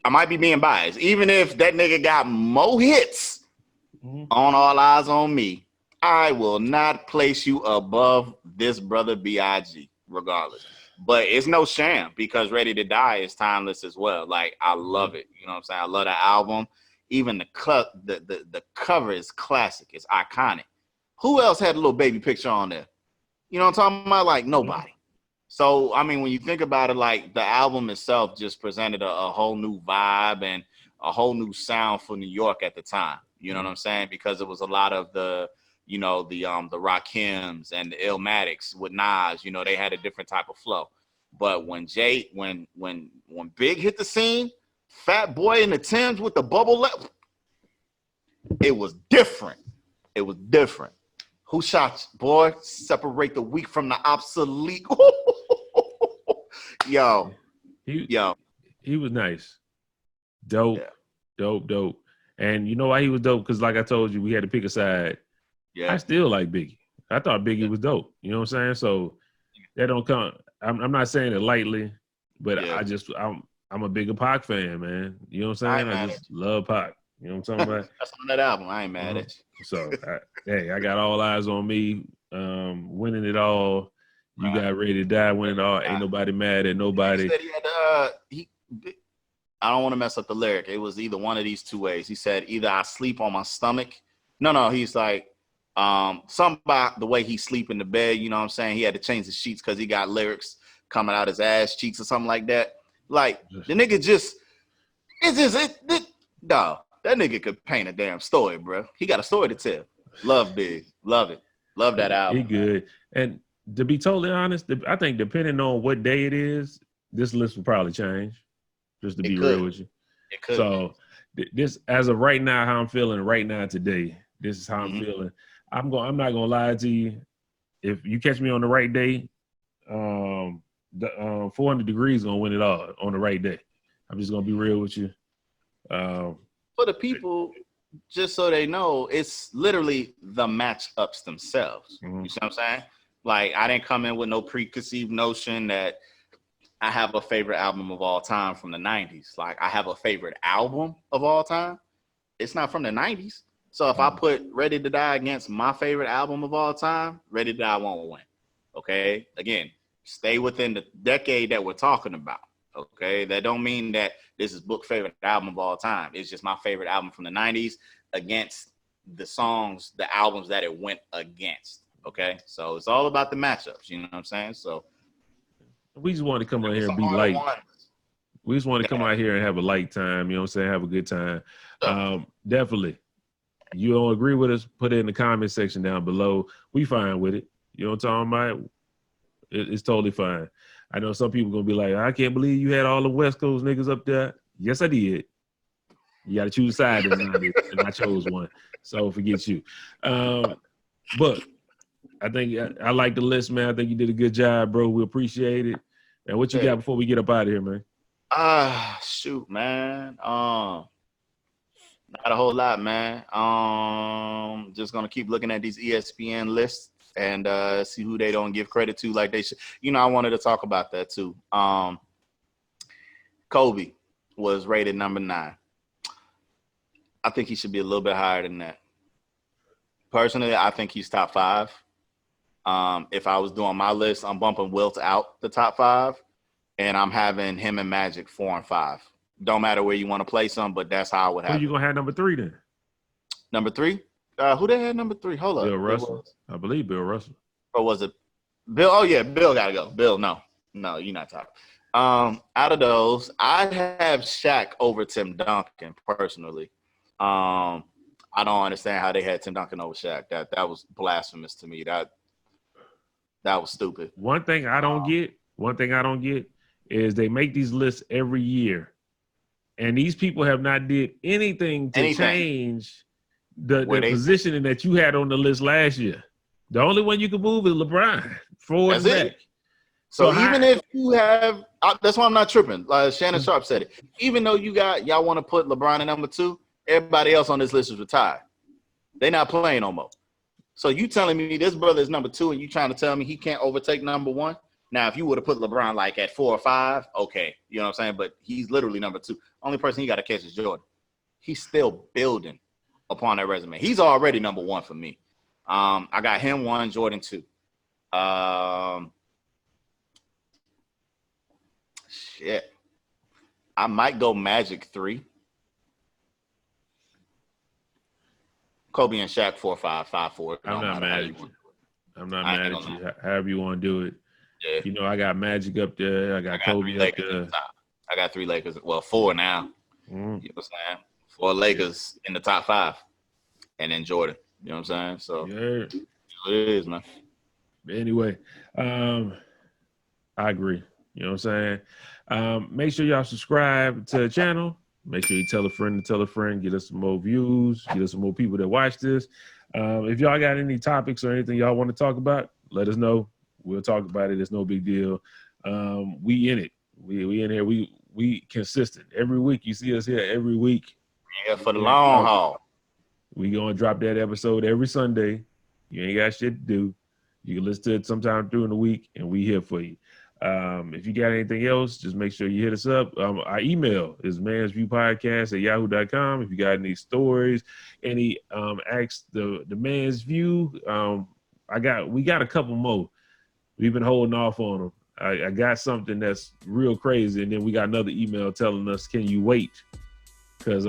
I might be being biased. Even if that nigga got more hits on All Eyes on Me, I will not place you above this brother B.I.G. regardless. But it's no sham because Ready to Die is timeless as well. Like, I love it. You know what I'm saying? I love the album. Even the cover is classic. It's iconic. Who else had a little baby picture on there? You know what I'm talking about? Like, nobody. So, I mean, when you think about it, like, the album itself just presented a whole new vibe and a whole new sound for New York at the time. You know what I'm saying? Because it was a lot of the, you know, the Rakims and the Illmatics with Nas. You know, they had a different type of flow. But when Big hit the scene, Fat Boy in the Timbs with the bubble lip, it was different. It was different. Who shot you, boy? Separate the weak from the obsolete. Yo. He was nice. Dope. Yeah. Dope. And you know why he was dope? Because like I told you, we had to pick a side. Yeah. I still like Biggie. I thought Biggie was dope. You know what I'm saying? So that don't come. I'm not saying it lightly, but I'm a bigger Pac fan, man. You know what I'm saying? I just love Pac. You know what I'm talking about? That's on that album. I ain't mad at you. So, I got All Eyes on Me, winning it all. You got Ready to Die, winning it all. Ain't nobody mad at nobody. He said he had, I don't want to mess up the lyric. It was either one of these two ways. He said either I sleep on my stomach. No, he's like, something about the way he sleep in the bed. You know what I'm saying? He had to change the sheets because he got lyrics coming out his ass cheeks or something like that. Like, the nigga no. That nigga could paint a damn story, bro. He got a story to tell. Love Big. Love it. Love that album. He good. And to be totally honest, I think depending on what day it is, this list will probably change. just to be real with you. It could. So this, as of right now, how I'm feeling right now today, this is how I'm feeling. I'm not gonna lie to you. If you catch me on the right day, 400 degrees gonna win it all on the right day. I'm just gonna be real with you. For the people, just so they know, it's literally the matchups themselves. You see what I'm saying? Like, I didn't come in with no preconceived notion that I have a favorite album of all time from the 90s. Like, I have a favorite album of all time. It's not from the 90s. So if I put Ready to Die against my favorite album of all time, Ready to Die won't win. Okay? Again, stay within the decade that we're talking about. Okay? That don't mean that this is Book's favorite album of all time. It's just my favorite album from the 90s against the songs, the albums that it went against. Okay? So it's all about the matchups. You know what I'm saying? So we just want to come out here and be light. We just want to come out here and have a light time. You know what I'm saying? Have a good time. Definitely. You don't agree with us, put it in the comment section down below. We fine with it. You know what I'm talking about? It's totally fine. I know some people going to be like, I can't believe you had all the West Coast niggas up there. Yes, I did. You got to choose a side, and I chose one. So forget you. But I think I like the list, man. I think you did a good job, bro. We appreciate it. And what you got before we get up out of here, man? Shoot, man. Not a whole lot, man. Just gonna keep looking at these ESPN lists and see who they don't give credit to like they should. You know, I wanted to talk about that too. Kobe was rated number 9. I think he should be a little bit higher than that. Personally, I think he's top 5. If I was doing my list, I'm bumping Wilt out the top 5, and I'm having him and Magic 4 and 5. Don't matter where you want to place them, but that's how I would have. Who you gonna have number 3 then? Number 3? Who they had number 3? Hold up. Bill Russell. I believe Bill Russell. Or was it Bill? Oh yeah, Bill gotta go. Bill, no, you're not top. Out of those, I'd have Shaq over Tim Duncan personally. I don't understand how they had Tim Duncan over Shaq. That was blasphemous to me. That was stupid. One thing I don't get is they make these lists every year. And these people have not did anything to change the positioning that you had on the list last year. The only one you can move is LeBron, forward and back. So even if you have, that's why I'm not tripping. Like Shannon Sharp said it. Even though y'all want to put LeBron at number 2, everybody else on this list is retired. They're not playing no more. So you telling me this brother is number 2 and you trying to tell me he can't overtake number 1? Now, if you would have put LeBron like at 4 or 5, okay, you know what I'm saying? But he's literally number 2. Only person he got to catch is Jordan. He's still building upon that resume. He's already number 1 for me. I got him 1, Jordan 2. Shit. I might go Magic 3. Kobe and Shaq 4, 5, 5, 4. I'm not mad at you. I'm not mad at you. However you want to do it. Yeah. You know, I got Magic up there. I got Kobe up there. I got 3 Lakers. Well, 4 now. You know what I'm saying? 4 Lakers in the top 5. And then Jordan. You know what I'm saying? So it is, man. But anyway, I agree. You know what I'm saying? Make sure y'all subscribe to the channel. Make sure you tell a friend to tell a friend. Get us some more views. Get us some more people that watch this. If y'all got any topics or anything y'all want to talk about, let us know. We'll talk about it. It's no big deal. We in it. We in here. We consistent. Every week you see us here every week. Yeah, for the long haul. We gonna drop that episode every Sunday. You ain't got shit to do. You can listen to it sometime during the week, and we here for you. If you got anything else, just make sure you hit us up. Our email is mansviewpodcast@yahoo.com. If you got any stories, any ask the man's view, we got a couple more. We've been holding off on them. I got something that's real crazy, and then we got another email telling us, can you wait? Because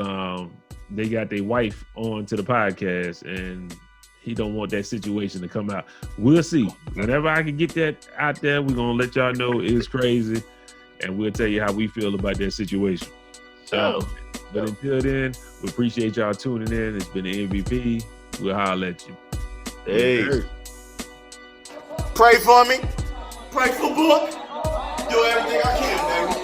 they got their wife on to the podcast, and he don't want that situation to come out. We'll see. Whenever I can get that out there, we're going to let y'all know it's crazy, and we'll tell you how we feel about that situation. But until then, we appreciate y'all tuning in. It's been the MVP. We'll holler at you. Hey. Pray for me. Pray for Book. Do everything I can, baby.